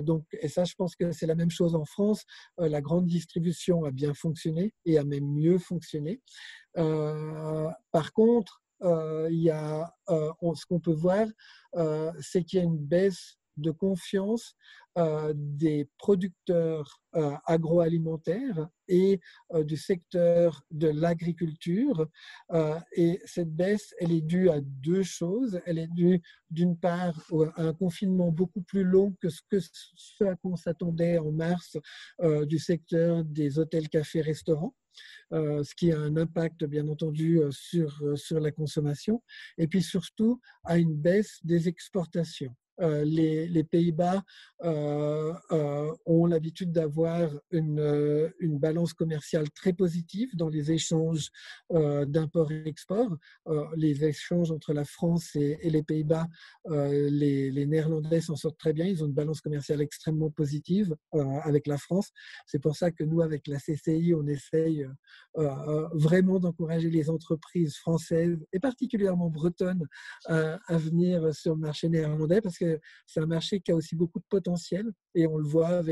Speaker 3: Donc, et ça, je pense que c'est la même chose en France. La grande distribution a bien fonctionné et a même mieux fonctionné. Par contre, ce qu'on peut voir, c'est qu'il y a une baisse de confiance des producteurs agroalimentaires et du secteur de l'agriculture. Et cette baisse, elle est due à deux choses. Elle est due, d'une part, à un confinement beaucoup plus long que ce à quoi on s'attendait en mars du secteur des hôtels, cafés, restaurants. Ce qui a un impact, bien entendu, sur la consommation. Et puis surtout, à une baisse des exportations. Les Pays-Bas ont l'habitude d'avoir une balance commerciale très positive dans les échanges d'import et export. Les échanges entre la France et les Pays-Bas, les Néerlandais s'en sortent très bien. Ils ont une balance commerciale extrêmement positive avec la France. C'est pour ça que nous, avec la CCI, on essaye vraiment d'encourager les entreprises françaises et particulièrement bretonnes à venir sur le marché néerlandais, parce que c'est un marché qui a aussi beaucoup de potentiel et on le voit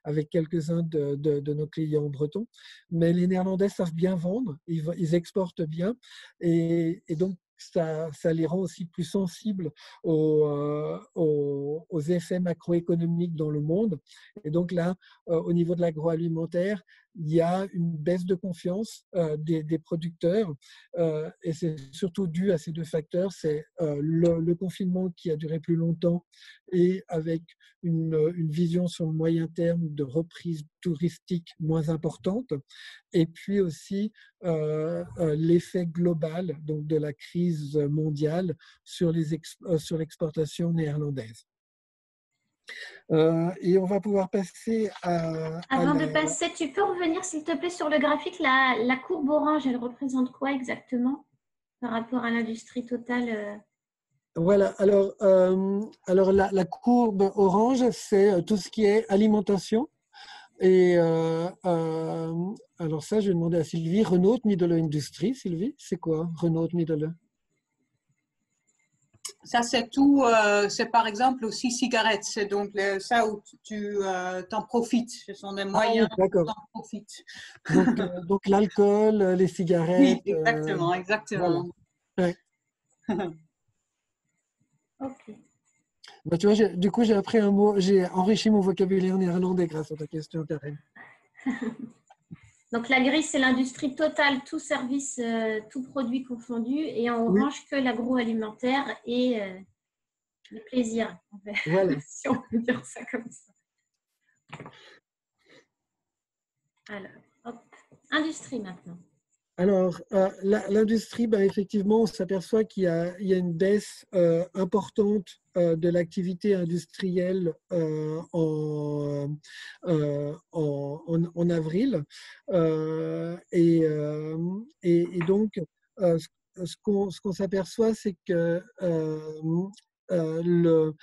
Speaker 3: avec quelques-uns de nos clients bretons. Mais les Néerlandais savent bien vendre, ils exportent bien et donc ça les rend aussi plus sensibles aux effets macroéconomiques dans le monde. Et donc là, au niveau de l'agroalimentaire, il y a une baisse de confiance des producteurs et c'est surtout dû à ces deux facteurs. C'est le confinement qui a duré plus longtemps et avec une vision sur le moyen terme de reprise touristique moins importante, et puis aussi l'effet global donc de la crise mondiale sur l'exportation néerlandaise. Et on va pouvoir passer à...
Speaker 1: Avant de passer, tu peux revenir s'il te plaît sur le graphique, la courbe orange, elle représente quoi exactement par rapport à l'industrie totale?
Speaker 3: Voilà, alors la courbe orange, c'est tout ce qui est alimentation. Et alors ça, je vais demander à Sylvie. Renault Middle Industrie, Sylvie, c'est quoi Renault Middle?
Speaker 2: Ça, c'est tout. C'est par exemple aussi cigarettes. C'est donc ça où tu t'en profites. Ce sont des moyens où tu en profites.
Speaker 3: Donc l'alcool, les cigarettes.
Speaker 2: Oui, exactement.
Speaker 3: Voilà. Ouais.
Speaker 1: Ok.
Speaker 3: Bah, tu vois, du coup, j'ai appris un mot, j'ai enrichi mon vocabulaire néerlandais grâce à ta question, Karen.
Speaker 1: Donc la grille, c'est l'industrie totale, tout service, tout produit confondu, et en orange que l'agroalimentaire et le plaisir.
Speaker 3: Voilà.
Speaker 1: Si on peut dire ça comme ça. Alors, hop. industrie maintenant.
Speaker 3: Alors, l'industrie, effectivement, on s'aperçoit qu'il y a une baisse importante de l'activité industrielle en avril. Et donc, ce qu'on s'aperçoit, c'est que ce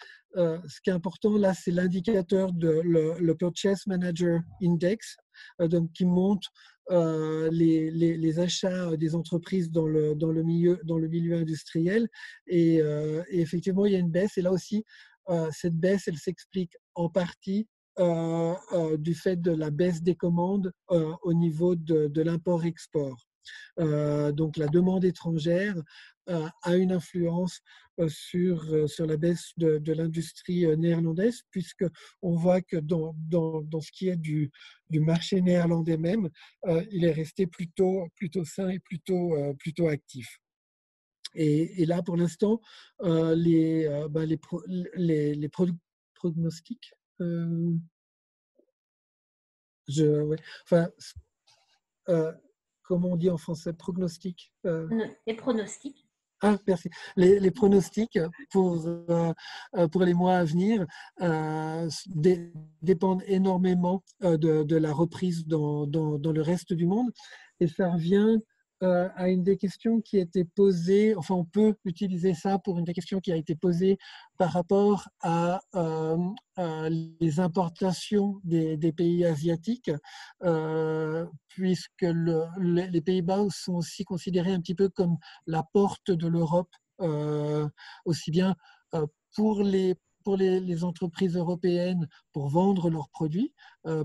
Speaker 3: qui est important là, c'est l'indicateur le Purchase Manager Index, donc qui montre les achats des entreprises dans le milieu industriel. Et effectivement, il y a une baisse. Et là aussi, cette baisse, elle s'explique en partie du fait de la baisse des commandes au niveau de l'import-export. Donc la demande étrangère a une influence sur la baisse de l'industrie néerlandaise, puisqu'on voit que dans ce qui est du marché néerlandais même, il est resté plutôt sain et plutôt actif. Et là, pour l'instant, les pronostics, comment on dit en français, pronostic
Speaker 1: Les pronostics.
Speaker 3: Ah, merci. Les pronostics pour les mois à venir dépendent énormément de la reprise dans le reste du monde. Et ça revient à une des questions qui a été posée, enfin on peut utiliser ça pour une des questions qui a été posée par rapport à les importations des pays asiatiques, puisque les Pays-Bas sont aussi considérés un petit peu comme la porte de l'Europe, aussi bien pour les entreprises européennes pour vendre leurs produits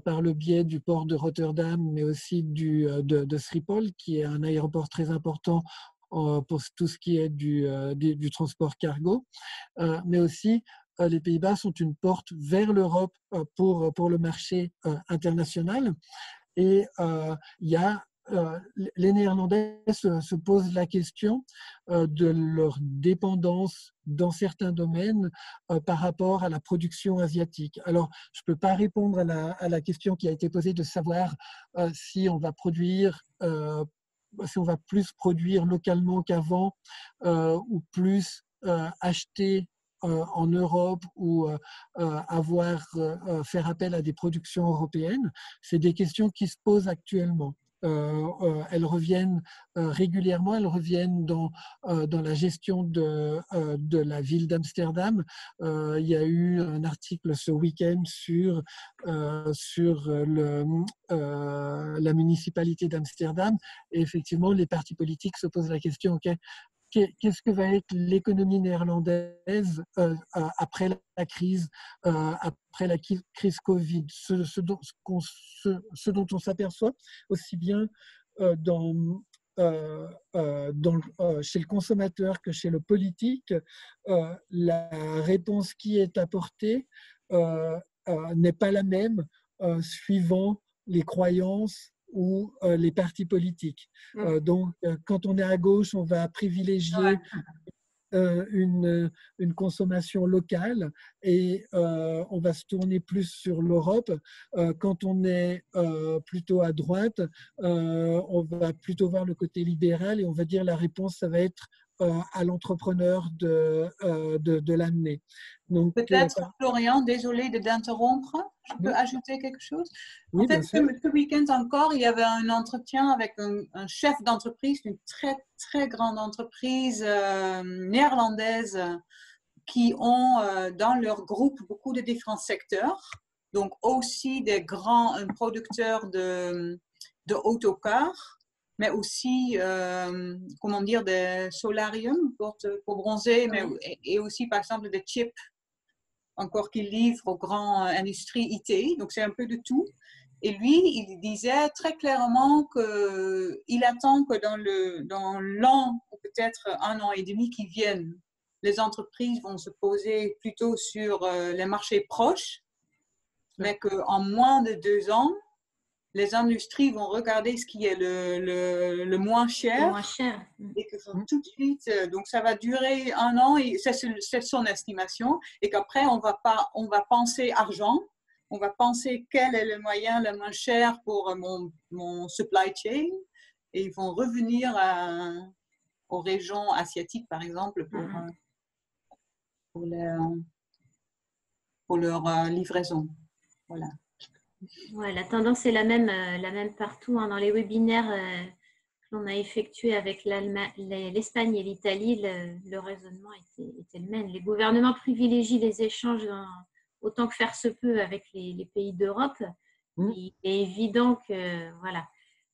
Speaker 3: par le biais du port de Rotterdam, mais aussi de Schiphol, qui est un aéroport très important pour tout ce qui est du transport cargo, mais aussi les Pays-Bas sont une porte vers l'Europe pour le marché international. Et il y a les Néerlandais se posent la question de leur dépendance dans certains domaines par rapport à la production asiatique. Alors, je ne peux pas répondre à la question qui a été posée de savoir si on va si on va plus produire localement qu'avant ou plus acheter en Europe ou faire appel à des productions européennes. C'est des questions qui se posent actuellement. Elles reviennent régulièrement, elles reviennent dans la gestion de la ville d'Amsterdam. Il y a eu un article ce week-end sur la municipalité d'Amsterdam. Et effectivement, les partis politiques se posent la question, OK, qu'est-ce que va être l'économie néerlandaise après la crise Covid, ce dont on s'aperçoit aussi bien chez le consommateur que chez le politique, la réponse qui est apportée n'est pas la même suivant les croyances ou les partis politiques. Donc, quand on est à gauche, on va privilégier une consommation locale et on va se tourner plus sur l'Europe. Quand on est plutôt à droite, on va plutôt voir le côté libéral et on va dire la réponse, ça va être à l'entrepreneur de l'amener. Donc,
Speaker 2: peut-être, Florian, désolé de t'interrompre, je peux ajouter quelque chose?
Speaker 3: Oui,
Speaker 2: en fait,
Speaker 3: bien sûr.
Speaker 2: ce week-end encore, il y avait un entretien avec un chef d'entreprise, une très, très grande entreprise néerlandaise qui ont dans leur groupe beaucoup de différents secteurs, donc aussi des grands producteurs de autocars, mais aussi, comment dire, des solariums pour bronzer, et aussi, par exemple, des chips encore qu'ils livrent aux grandes industries IT. Donc, c'est un peu de tout. Et lui, il disait très clairement qu'il attend que dans l'an, ou peut-être 1 an et demi qui viennent, les entreprises vont se poser plutôt sur les marchés proches, mais qu'en moins de 2 ans, les industries vont regarder ce qui est le moins cher, et que tout de suite, donc ça va durer 1 an, et c'est son estimation, et qu'après on va penser argent, on va penser quel est le moyen le moins cher pour mon supply chain et ils vont revenir aux régions asiatiques, par exemple, pour leur livraison. Voilà.
Speaker 1: Ouais, la tendance est la même partout, hein. Dans les webinaires que l'on a effectués avec l'Espagne et l'Italie, le raisonnement était le même. Les gouvernements privilégient les échanges autant que faire se peut avec les pays d'Europe. Il est évident que voilà,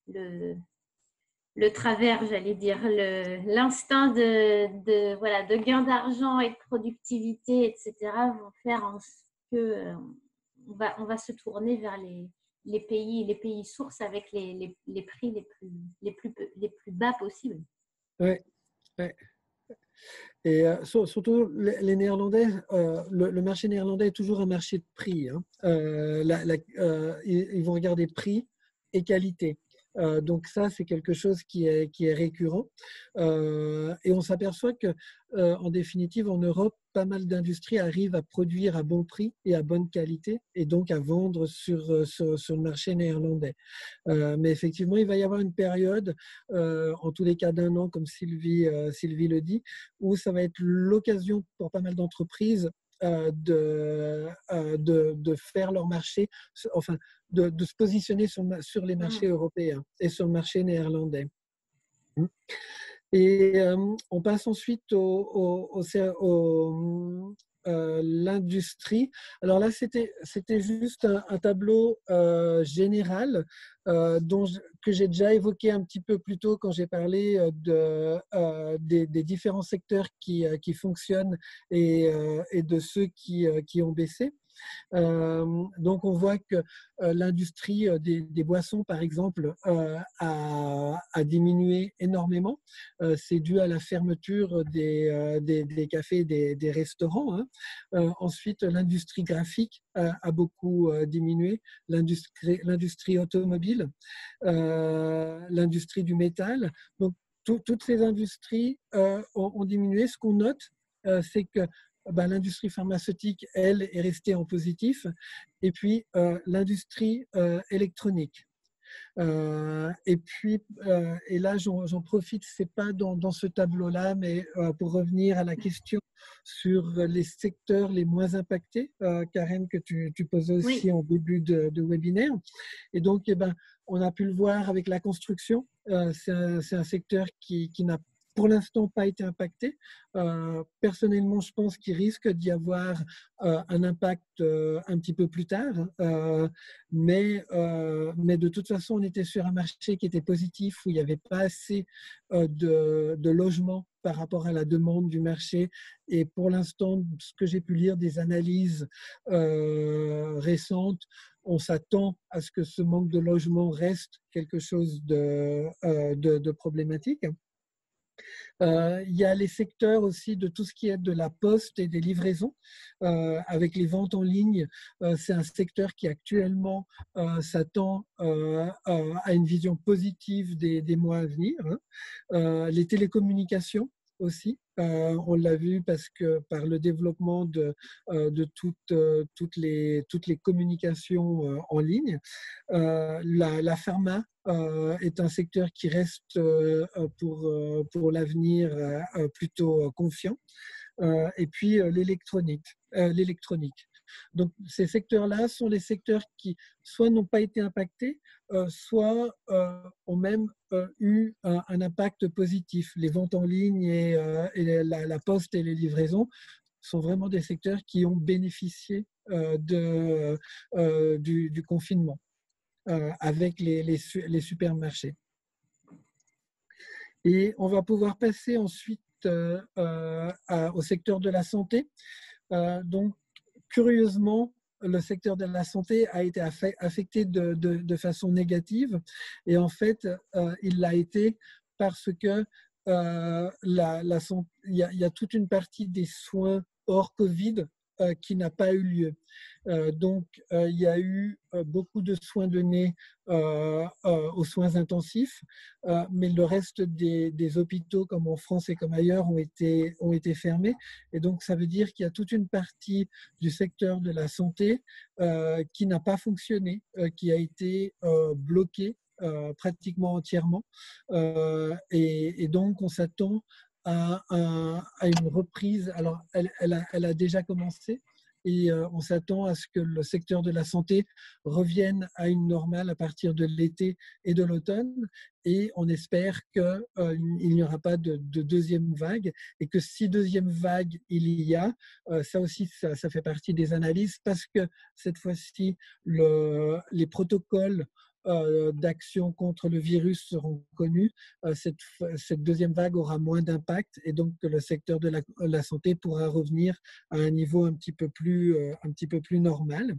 Speaker 1: le travers, j'allais dire, l'instinct de gain d'argent et de productivité, etc., vont faire en sorte que on va se tourner vers les pays sources avec les prix les plus bas possibles.
Speaker 3: Oui, ouais. Et surtout les Néerlandais, le marché néerlandais est toujours un marché de prix, hein. Ils vont regarder prix et qualité. Donc ça, c'est quelque chose qui est récurrent. Et on s'aperçoit que, en définitive, en Europe, pas mal d'industries arrivent à produire à bon prix et à bonne qualité, et donc à vendre sur le marché néerlandais. Mais effectivement, il va y avoir une période, en tous les cas d'1 an, comme Sylvie le dit, où ça va être l'occasion pour pas mal d'entreprises de faire leur marché, enfin, de se positionner sur les marchés européens et sur le marché néerlandais. Et on passe ensuite l'industrie. Alors là, c'était juste un tableau général que j'ai déjà évoqué un petit peu plus tôt quand j'ai parlé des différents secteurs qui fonctionnent et de ceux qui ont baissé. Donc, on voit que l'industrie des boissons, par exemple, a diminué énormément. C'est dû à la fermeture des cafés, des restaurants, hein. Ensuite, l'industrie graphique a beaucoup diminué, l'industrie automobile, l'industrie du métal. Donc, toutes ces industries ont diminué. Ce qu'on note, c'est que l'industrie pharmaceutique, elle, est restée en positif, et puis l'industrie électronique. Et là, j'en profite, c'est pas dans ce tableau-là, mais pour revenir à la question sur les secteurs les moins impactés, Karen, que tu posais aussi en début de webinaire. Et donc, on a pu le voir avec la construction. C'est un secteur qui n'a pour l'instant pas été impacté. Personnellement, je pense qu'il risque d'y avoir un impact un petit peu plus tard. Mais de toute façon, on était sur un marché qui était positif, où il n'y avait pas assez de logements par rapport à la demande du marché. Et pour l'instant, ce que j'ai pu lire des analyses récentes, on s'attend à ce que ce manque de logement reste quelque chose de problématique. Il y a les secteurs aussi de tout ce qui est de la poste et des livraisons, avec les ventes en ligne. C'est un secteur qui actuellement s'attend à une vision positive des mois à venir, hein. Les télécommunications aussi, on l'a vu parce que par le développement de toutes les communications en ligne. La pharma est un secteur qui reste pour l'avenir plutôt confiant. Et puis l'électronique. Donc ces secteurs-là sont les secteurs qui soit n'ont pas été impactés, soit ont même eu un impact positif. Les ventes en ligne et la poste et les livraisons sont vraiment des secteurs qui ont bénéficié du confinement, avec les supermarchés. Et on va pouvoir passer ensuite au secteur de la santé. Donc, curieusement, le secteur de la santé a été affecté de façon négative. Et en fait, il l'a été parce que il y a toute une partie des soins hors Covid qui n'a pas eu lieu. Donc, il y a eu beaucoup de soins donnés aux soins intensifs, mais le reste des hôpitaux, comme en France et comme ailleurs, ont été fermés. Et donc, ça veut dire qu'il y a toute une partie du secteur de la santé qui n'a pas fonctionné, qui a été bloquée pratiquement entièrement. Et donc, on s'attend à une reprise. Alors, elle a déjà commencé et on s'attend à ce que le secteur de la santé revienne à une normale à partir de l'été et de l'automne. Et on espère qu'il n'y aura pas de deuxième vague et que si deuxième vague il y a, ça aussi, ça fait partie des analyses parce que cette fois-ci, les protocoles d'action contre le virus seront connus, cette deuxième vague aura moins d'impact et donc le secteur de la santé pourra revenir à un niveau un petit peu plus normal.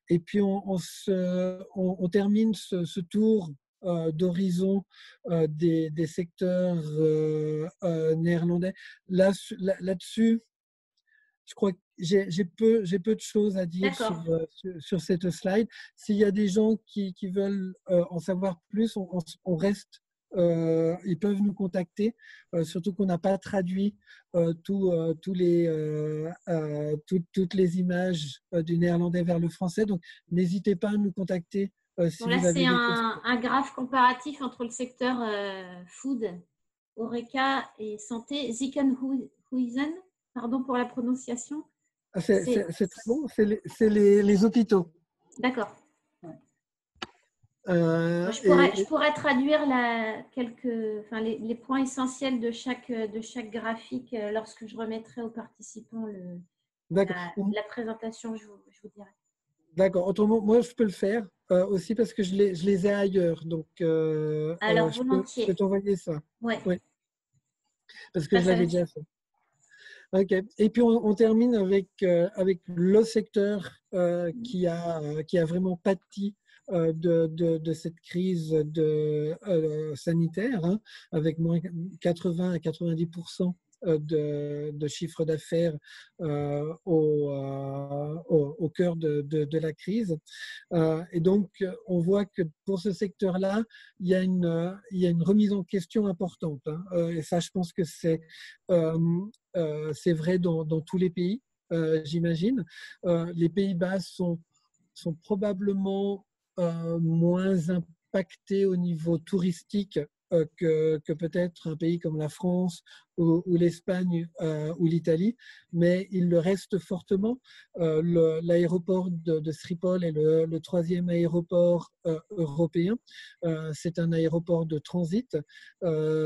Speaker 3: Et puis on termine ce tour d'horizon des secteurs néerlandais. Là-dessus, je crois que j'ai peu de choses à dire sur cette slide. S'il y a des gens qui veulent en savoir plus, on reste, ils peuvent nous contacter, surtout qu'on n'a pas traduit toutes les images du néerlandais vers le français. Donc, n'hésitez pas à nous contacter si
Speaker 1: bon, là,
Speaker 3: vous avez
Speaker 1: c'est
Speaker 3: des questions.
Speaker 1: un graphe comparatif entre le secteur food, Horeca et santé, Ziekenhuizen. Pardon pour la prononciation.
Speaker 3: C'est très bon, c'est les hôpitaux.
Speaker 1: D'accord.
Speaker 3: Euh,
Speaker 1: je pourrais traduire les points essentiels de chaque graphique lorsque je remettrai aux participants la présentation, je vous dirai.
Speaker 3: D'accord. Autrement, moi, je peux le faire aussi parce que je les ai ailleurs. Donc,
Speaker 1: alors,
Speaker 3: je
Speaker 1: volontiers.
Speaker 3: peux t'envoyer ça.
Speaker 1: Ouais.
Speaker 3: Oui. Parce que je l'avais déjà fait. OK. Et puis, on termine avec le secteur qui a vraiment pâti de cette crise sanitaire, hein, avec moins 80 à 90% de chiffre d'affaires au cœur de la crise. Et donc, on voit que pour ce secteur-là, il y a une remise en question importante, hein. Et ça, je pense que c'est vrai dans tous les pays, j'imagine. Les Pays-Bas sont probablement moins impactés au niveau touristique que peut-être un pays comme la France ou l'Espagne ou l'Italie, mais il le reste fortement. L'aéroport de Schiphol est le troisième aéroport européen. C'est un aéroport de transit.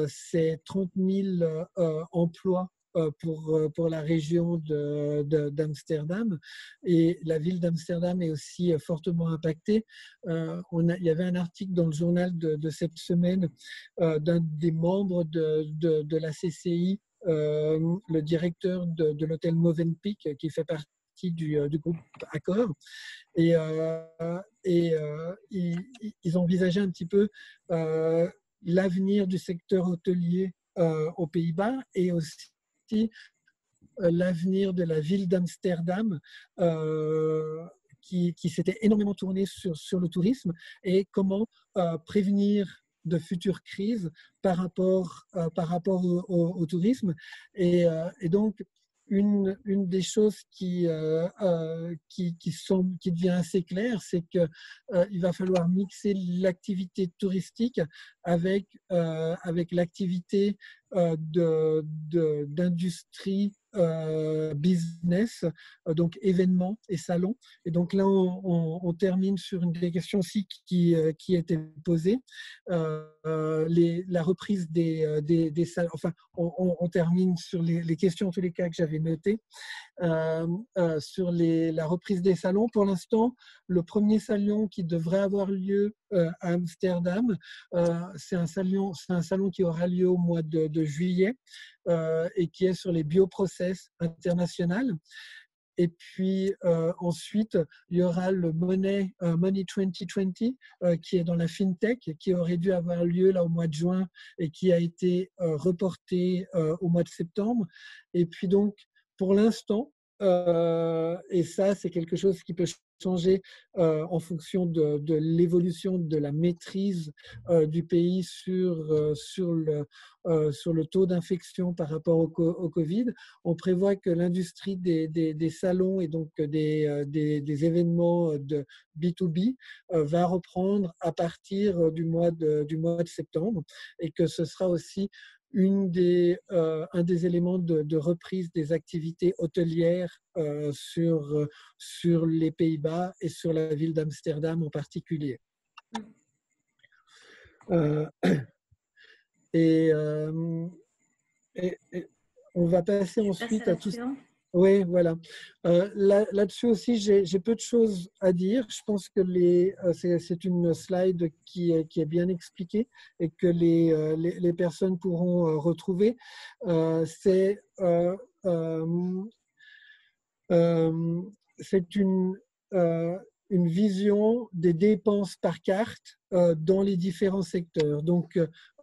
Speaker 3: C'est 30 000 emplois pour la région d'Amsterdam. Et la ville d'Amsterdam est aussi fortement impactée. Il y avait un article dans le journal de cette semaine d'un des membres de la CCI, le directeur de l'hôtel Movenpick, qui fait partie du groupe Accor. Et ils envisageaient un petit peu l'avenir du secteur hôtelier aux Pays-Bas et aussi l'avenir de la ville d'Amsterdam qui s'était énormément tournée sur le tourisme et comment prévenir de futures crises par rapport au tourisme. Et donc, une des choses qui devient assez claire, c'est qu'il va falloir mixer l'activité touristique avec l'activité d'industrie business, donc événements et salons. Et donc là, on termine sur une des questions aussi qui était posée. La reprise des salons, enfin, on termine sur les questions en tous les cas que j'avais notées. Sur la reprise des salons. Pour l'instant, le premier salon qui devrait avoir lieu à Amsterdam, c'est un salon qui aura lieu au mois de juillet et qui est sur les bioprocess internationales. Et puis ensuite, il y aura le Money 2020 qui est dans la FinTech, qui aurait dû avoir lieu là au mois de juin et qui a été reporté au mois de septembre. Et puis donc, pour l'instant, et ça, c'est quelque chose qui peut changer en fonction de l'évolution de la maîtrise du pays sur le taux d'infection par rapport au Covid. On prévoit que l'industrie des salons et donc des événements de B2B va reprendre à partir du mois de septembre, et que ce sera aussi un des éléments de reprise des activités hôtelières sur les Pays-Bas et sur la ville d'Amsterdam en particulier. Et on va passer ensuite à tout. Oui, voilà. Là-dessus aussi, j'ai peu de choses à dire. Je pense que c'est une slide qui est bien expliquée et que les personnes pourront retrouver. C'est une vision des dépenses par carte dans les différents secteurs. Donc,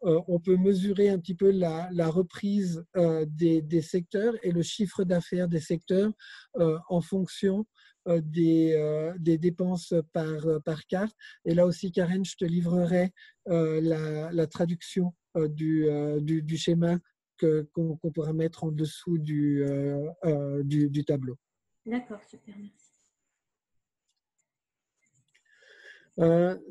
Speaker 3: on peut mesurer un petit peu la reprise des secteurs et le chiffre d'affaires des secteurs en fonction des dépenses par carte. Et là aussi, Karen, je te livrerai la traduction du schéma qu'on pourra mettre en dessous du tableau.
Speaker 1: D'accord, super, merci.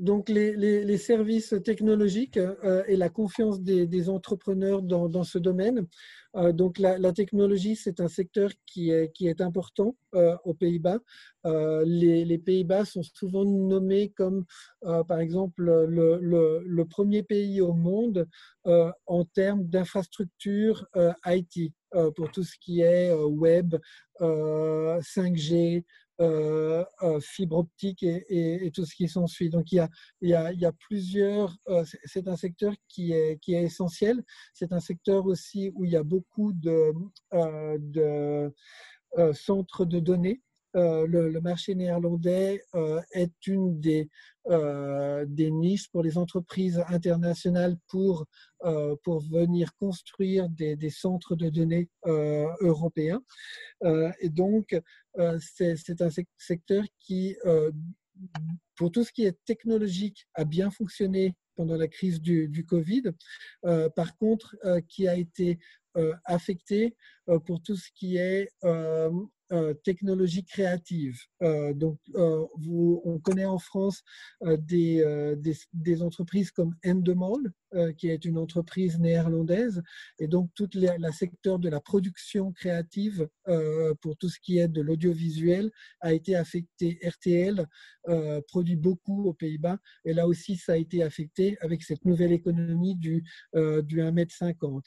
Speaker 3: Donc, les services technologiques et la confiance des entrepreneurs dans ce domaine. Donc, la technologie, c'est un secteur qui est important aux Pays-Bas. Les Pays-Bas sont souvent nommés comme, par exemple, le premier pays au monde en termes d'infrastructures IT, pour tout ce qui est web, 5G, fibre optique et tout ce qui s'ensuit. Donc, il y a plusieurs. C'est un secteur qui est essentiel. C'est un secteur aussi où il y a beaucoup de centres de données. Le marché néerlandais est une des niches pour les entreprises internationales pour venir construire des centres de données européens. Et donc, c'est un secteur qui, pour tout ce qui est technologique, a bien fonctionné pendant la crise du Covid. Par contre, qui a été affecté pour tout ce qui est technologie créative. Donc, on connaît en France des entreprises comme Endemol, qui est une entreprise néerlandaise, et donc tout le secteur de la production créative pour tout ce qui est de l'audiovisuel a été affecté. RTL produit beaucoup aux Pays-Bas, et là aussi ça a été affecté avec cette nouvelle économie du 1,50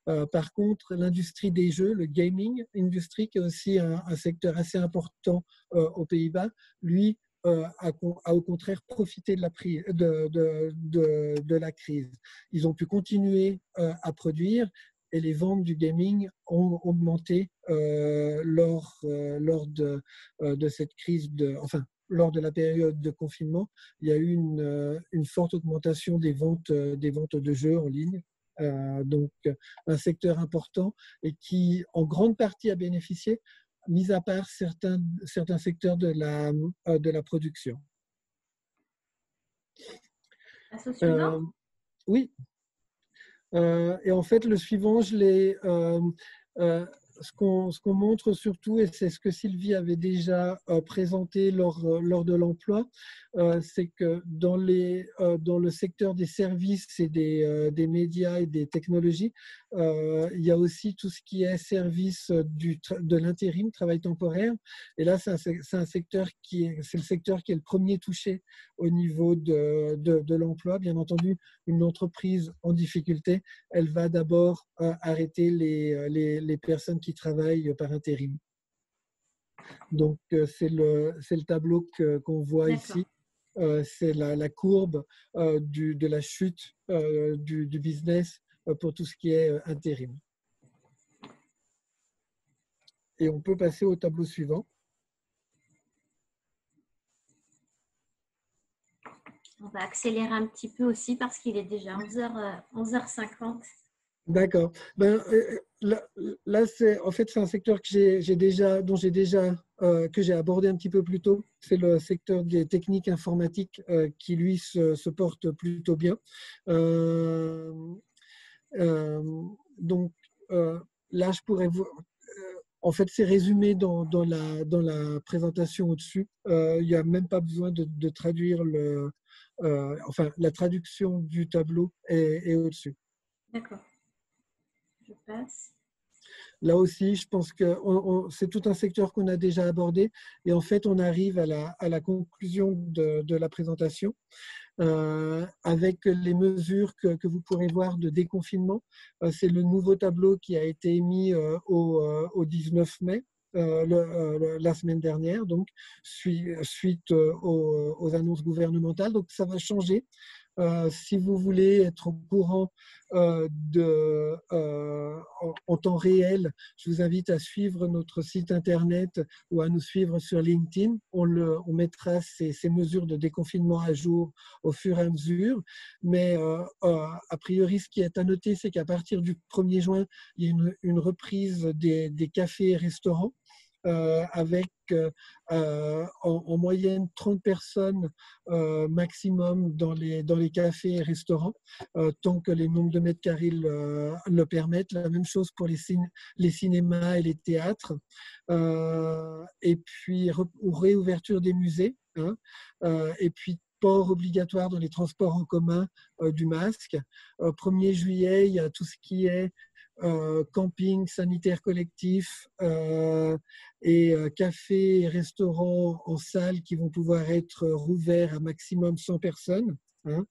Speaker 3: m. Par contre, l'industrie des jeux, le gaming industry, qui est aussi un secteur assez important aux Pays-Bas, lui a au contraire profité de la crise. Ils ont pu continuer à produire, et les ventes du gaming ont augmenté lors de cette crise, lors de la période de confinement. Il y a eu une forte augmentation des ventes de jeux en ligne. Donc, un secteur important et qui, en grande partie, a bénéficié, mis à part certains secteurs de la production. Oui. Et en fait, le suivant, ce qu'on montre surtout, et c'est ce que Sylvie avait déjà présenté lors de l'emploi, c'est que dans le secteur des services et des médias et des technologies, il y a aussi tout ce qui est service de l'intérim, travail temporaire. Et là, c'est un secteur c'est le secteur qui est le premier touché au niveau de l'emploi. Bien entendu, une entreprise en difficulté, elle va d'abord arrêter les personnes qui travaillent par intérim. Donc, c'est le tableau qu'on voit ici. C'est la courbe de la chute du business pour tout ce qui est intérim. Et on peut passer au tableau suivant.
Speaker 1: On va accélérer un petit peu aussi parce qu'il est déjà 11h50.
Speaker 3: D'accord. Ben, là, en fait, c'est un secteur que que j'ai abordé un petit peu plus tôt. C'est le secteur des techniques informatiques qui, lui, se porte plutôt bien. Euh, euh, donc, là, je pourrais vous. En fait, c'est résumé dans la présentation au-dessus. Il n'y a même pas besoin de traduire enfin, la traduction du tableau est au-dessus.
Speaker 1: D'accord. Je passe.
Speaker 3: Là aussi, je pense que c'est tout un secteur qu'on a déjà abordé. Et en fait, on arrive à la conclusion de la présentation avec les mesures que vous pourrez voir de déconfinement. C'est le nouveau tableau qui a été émis au 19 mai. La semaine dernière, donc suite aux annonces gouvernementales. Donc ça va changer. Si vous voulez être au courant en temps réel, je vous invite à suivre notre site internet ou à nous suivre sur LinkedIn. On mettra ces mesures de déconfinement à jour au fur et à mesure. Mais a priori, ce qui est à noter, c'est qu'à partir du 1er juin, il y a une reprise des cafés et restaurants. Avec en moyenne 30 personnes maximum dans les cafés et restaurants, tant que les nombres de mètres carrés le permettent. La même chose pour les cinémas et les théâtres. Et puis, réouverture des musées. Hein, et puis, port obligatoire dans les transports en commun du masque. 1er juillet, il y a tout ce qui est camping, sanitaire collectif et cafés et restaurants en salle qui vont pouvoir être rouverts à maximum 100 personnes. Hein.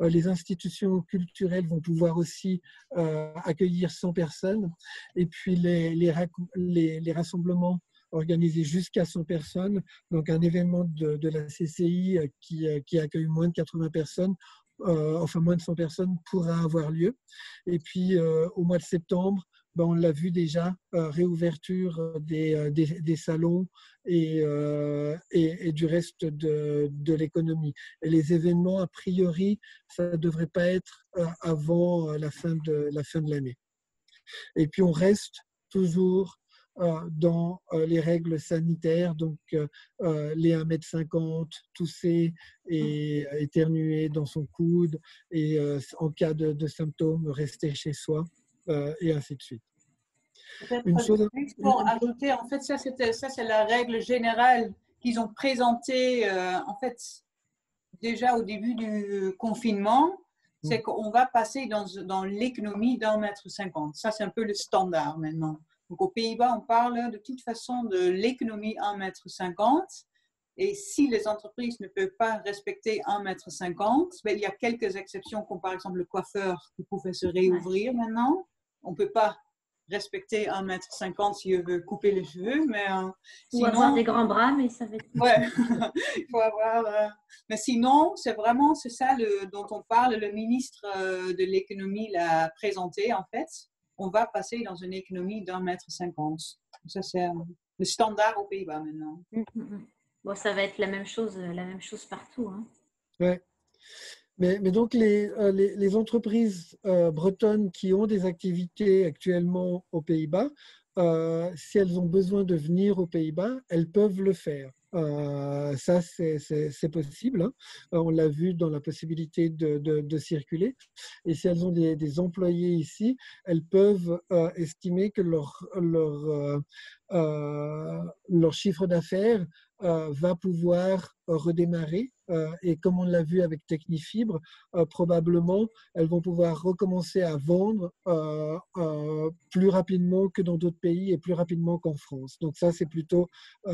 Speaker 3: Les institutions culturelles vont pouvoir aussi accueillir 100 personnes. Et puis les rassemblements organisés jusqu'à 100 personnes. Donc un événement de la CCI qui accueille moins de 80 personnes, enfin moins de 100 personnes, pourra avoir lieu. Et puis au mois de septembre, ben, on l'a vu déjà, réouverture des salons et du reste de l'économie. Et les événements, a priori, ça ne devrait pas être avant la fin de l'année. Et puis on reste toujours dans les règles sanitaires, donc les 1,50 m, tousser et éternuer dans son coude, et en cas de symptômes, rester chez soi, et ainsi de suite.
Speaker 2: Une chose pour ajouter, en fait, ça c'est la règle générale qu'ils ont présentée en fait déjà au début du confinement. C'est qu'on va passer dans l'économie d'1,50 m. Ça, c'est un peu le standard maintenant. Donc, aux Pays-Bas, on parle de toute façon de l'économie 1,50 m. Et si les entreprises ne peuvent pas respecter 1,50 m, ben, il y a quelques exceptions, comme par exemple le coiffeur qui pouvait se réouvrir maintenant. On ne peut pas respecter 1,50 m si on veut couper les cheveux, mais
Speaker 1: sinon, avoir des grands bras, mais ça va être...
Speaker 2: Ouais, il faut avoir... Mais sinon, c'est ça dont on parle, le ministre de l'économie l'a présenté, en fait. On va passer dans une économie d'1,50 m. Ça, c'est le standard aux Pays-Bas maintenant.
Speaker 1: Bon, ça va être la même chose partout. Hein.
Speaker 3: Ouais. Mais donc, les entreprises bretonnes qui ont des activités actuellement aux Pays-Bas, si elles ont besoin de venir aux Pays-Bas, elles peuvent le faire. Ça, c'est possible. Hein. On l'a vu dans la possibilité de circuler. Et si elles ont des employés ici, elles peuvent estimer que leur chiffre d'affaires va pouvoir redémarrer. Et comme on l'a vu avec Technifibre, probablement, elles vont pouvoir recommencer à vendre plus rapidement que dans d'autres pays et plus rapidement qu'en France. Donc ça, c'est plutôt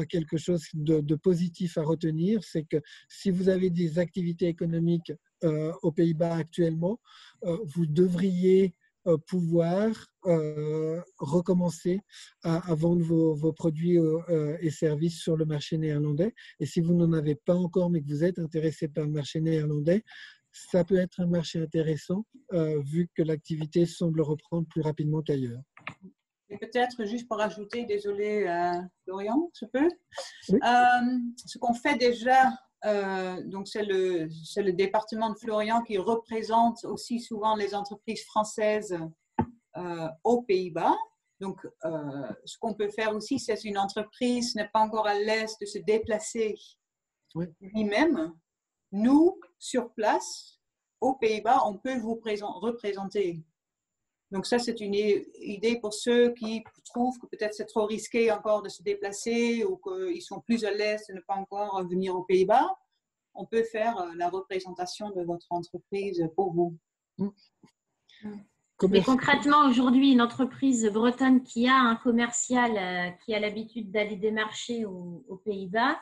Speaker 3: quelque chose de positif à retenir. C'est que si vous avez des activités économiques aux Pays-Bas actuellement, vous devriez pouvoir recommencer à vendre vos produits et services sur le marché néerlandais. Et si vous n'en avez pas encore, mais que vous êtes intéressé par le marché néerlandais, ça peut être un marché intéressant vu que l'activité semble reprendre plus rapidement qu'ailleurs.
Speaker 2: Et peut-être juste pour ajouter, désolé Florian, je peux. Oui. Ce qu'on fait déjà, donc c'est le département de Florian qui représente aussi souvent les entreprises françaises aux Pays-Bas. Donc, ce qu'on peut faire aussi, c'est une entreprise n'est pas encore à l'aise de se déplacer lui-même. Nous, sur place, aux Pays-Bas, on peut vous représenter. Donc ça, c'est une idée pour ceux qui trouvent que peut-être c'est trop risqué encore de se déplacer ou qu'ils sont plus à l'aise de ne pas encore venir aux Pays-Bas. On peut faire la représentation de votre entreprise pour vous.
Speaker 1: Mais concrètement, aujourd'hui, une entreprise bretonne qui a un commercial qui a l'habitude d'aller démarcher aux Pays-Bas,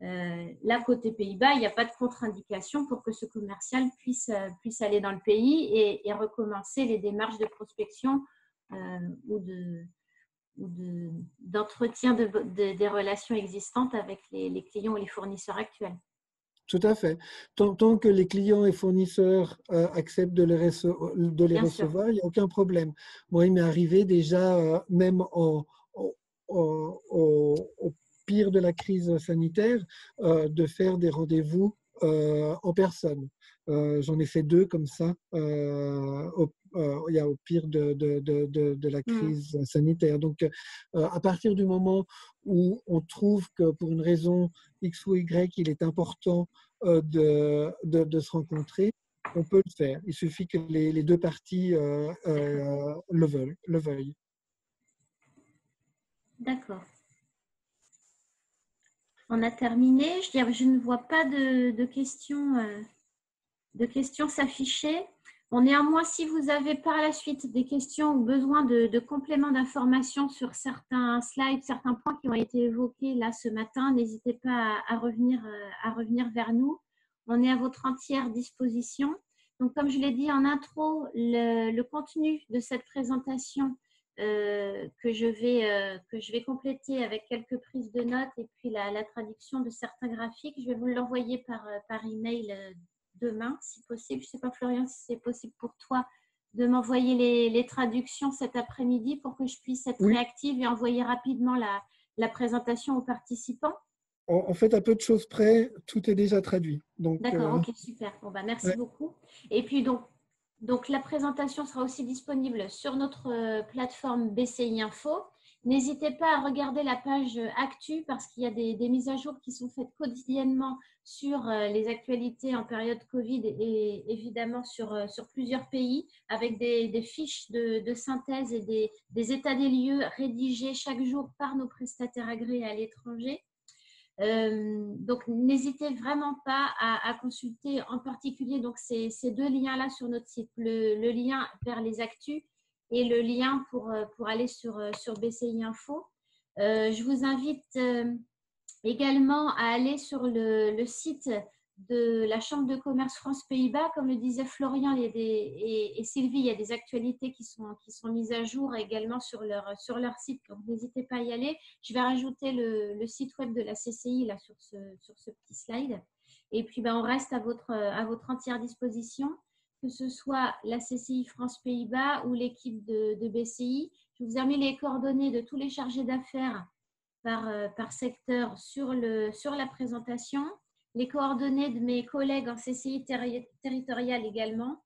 Speaker 1: là, côté Pays-Bas, il n'y a pas de contre-indication pour que ce commercial puisse aller dans le pays et recommencer les démarches de prospection ou d'entretien des relations existantes avec les clients ou les fournisseurs actuels.
Speaker 3: Tout à fait. Tant que les clients et fournisseurs acceptent de les recevoir, il n'y a aucun problème. Moi, il m'est arrivé déjà, même au pire de la crise sanitaire, de faire des rendez-vous en personne. J'en ai fait 2 comme ça au pire de la crise sanitaire. Donc, à partir du moment où on trouve que pour une raison X ou Y, il est important de se rencontrer, on peut le faire. Il suffit que les 2 parties le veuillent.
Speaker 1: D'accord. On a terminé. Je ne vois pas de questions s'afficher. Bon, néanmoins, si vous avez par la suite des questions ou besoin de compléments d'informations sur certains slides, certains points qui ont été évoqués là ce matin, n'hésitez pas à revenir vers nous. On est à votre entière disposition. Donc, comme je l'ai dit en intro, le contenu de cette présentation que je vais compléter avec quelques prises de notes et puis la traduction de certains graphiques, je vais vous l'envoyer par email demain, si possible. Je ne sais pas, Florian, si c'est possible pour toi de m'envoyer les traductions cet après-midi pour que je puisse être réactive et envoyer rapidement la présentation aux participants.
Speaker 3: En fait, à peu de choses près, tout est déjà traduit.
Speaker 1: D'accord, ok, super. Bon, merci beaucoup. Et puis, donc, la présentation sera aussi disponible sur notre plateforme BCI Info. N'hésitez pas à regarder la page Actu parce qu'il y a des mises à jour qui sont faites quotidiennement sur les actualités en période Covid et évidemment sur plusieurs pays avec des fiches de synthèse et des états des lieux rédigés chaque jour par nos prestataires agréés à l'étranger. Donc, n'hésitez vraiment pas à consulter en particulier donc, ces 2 liens-là sur notre site, le lien vers les actus et le lien pour aller sur BCI Info. Je vous invite également à aller sur le site de la Chambre de commerce France-Pays-Bas. Comme le disait Florian et Sylvie, il y a des actualités qui sont mises à jour également sur leur site, donc n'hésitez pas à y aller. Je vais rajouter le site web de la CCI là, sur ce petit slide. Et puis, on reste à votre entière disposition, que ce soit la CCI France-Pays-Bas ou l'équipe de BCI. Je vous ai mis les coordonnées de tous les chargés d'affaires par secteur sur la présentation. Les coordonnées de mes collègues en CCI territoriale également.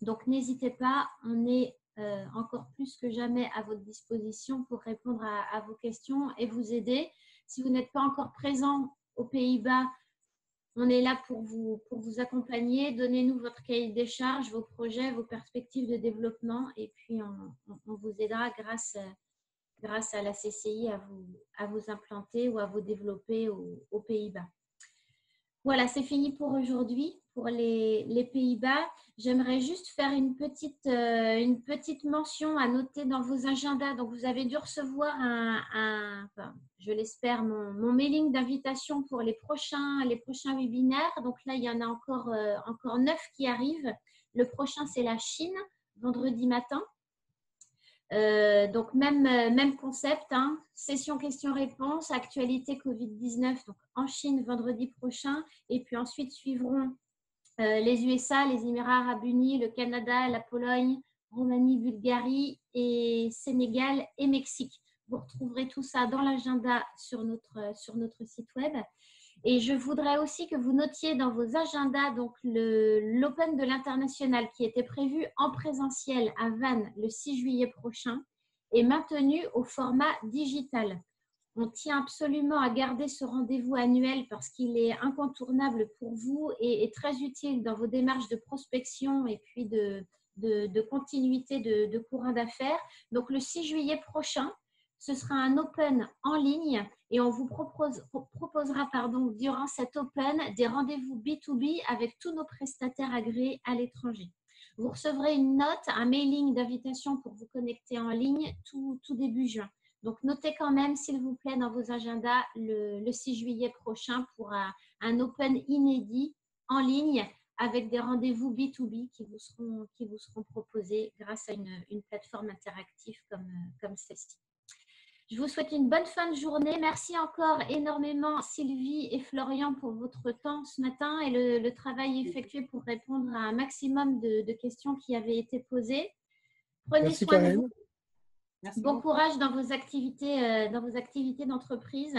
Speaker 1: Donc, n'hésitez pas, on est encore plus que jamais à votre disposition pour répondre à vos questions et vous aider. Si vous n'êtes pas encore présent aux Pays-Bas, on est là pour vous accompagner. Donnez-nous votre cahier des charges, vos projets, vos perspectives de développement et puis on vous aidera grâce à la CCI à vous implanter ou à vous développer aux Pays-Bas. Voilà, c'est fini pour aujourd'hui, pour les Pays-Bas. J'aimerais juste faire une petite mention à noter dans vos agendas. Donc, vous avez dû recevoir je l'espère, mon mailing d'invitation pour les prochains webinaires. Donc là, il y en a encore 9 qui arrivent. Le prochain, c'est la Chine, vendredi matin. Donc, même concept, session questions-réponses, actualité Covid-19 donc en Chine vendredi prochain. Et puis ensuite suivront les USA, les Émirats Arabes Unis, le Canada, la Pologne, Roumanie, Bulgarie et Sénégal et Mexique. Vous retrouverez tout ça dans l'agenda sur notre site web. Et je voudrais aussi que vous notiez dans vos agendas donc l'Open de l'International qui était prévu en présentiel à Vannes le 6 juillet prochain est maintenu au format digital. On tient absolument à garder ce rendez-vous annuel parce qu'il est incontournable pour vous et très utile dans vos démarches de prospection et puis de continuité de courant d'affaires. Donc, le 6 juillet prochain, ce sera un Open en ligne et on vous proposera durant cet Open des rendez-vous B2B avec tous nos prestataires agréés à l'étranger. Vous recevrez une note, un mailing d'invitation pour vous connecter en ligne tout début juin. Donc, notez quand même, s'il vous plaît, dans vos agendas le 6 juillet prochain pour un Open inédit en ligne avec des rendez-vous B2B qui vous seront proposés grâce à une plateforme interactive comme celle-ci. Je vous souhaite une bonne fin de journée. Merci encore énormément Sylvie et Florian pour votre temps ce matin et le travail effectué pour répondre à un maximum de questions qui avaient été posées. Prenez soin de vous.
Speaker 2: Merci
Speaker 1: bon
Speaker 2: beaucoup.
Speaker 1: courage dans vos activités d'entreprise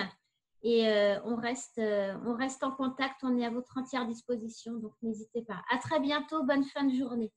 Speaker 1: et on reste en contact. On est à votre entière disposition, donc n'hésitez pas. À très bientôt. Bonne fin de journée.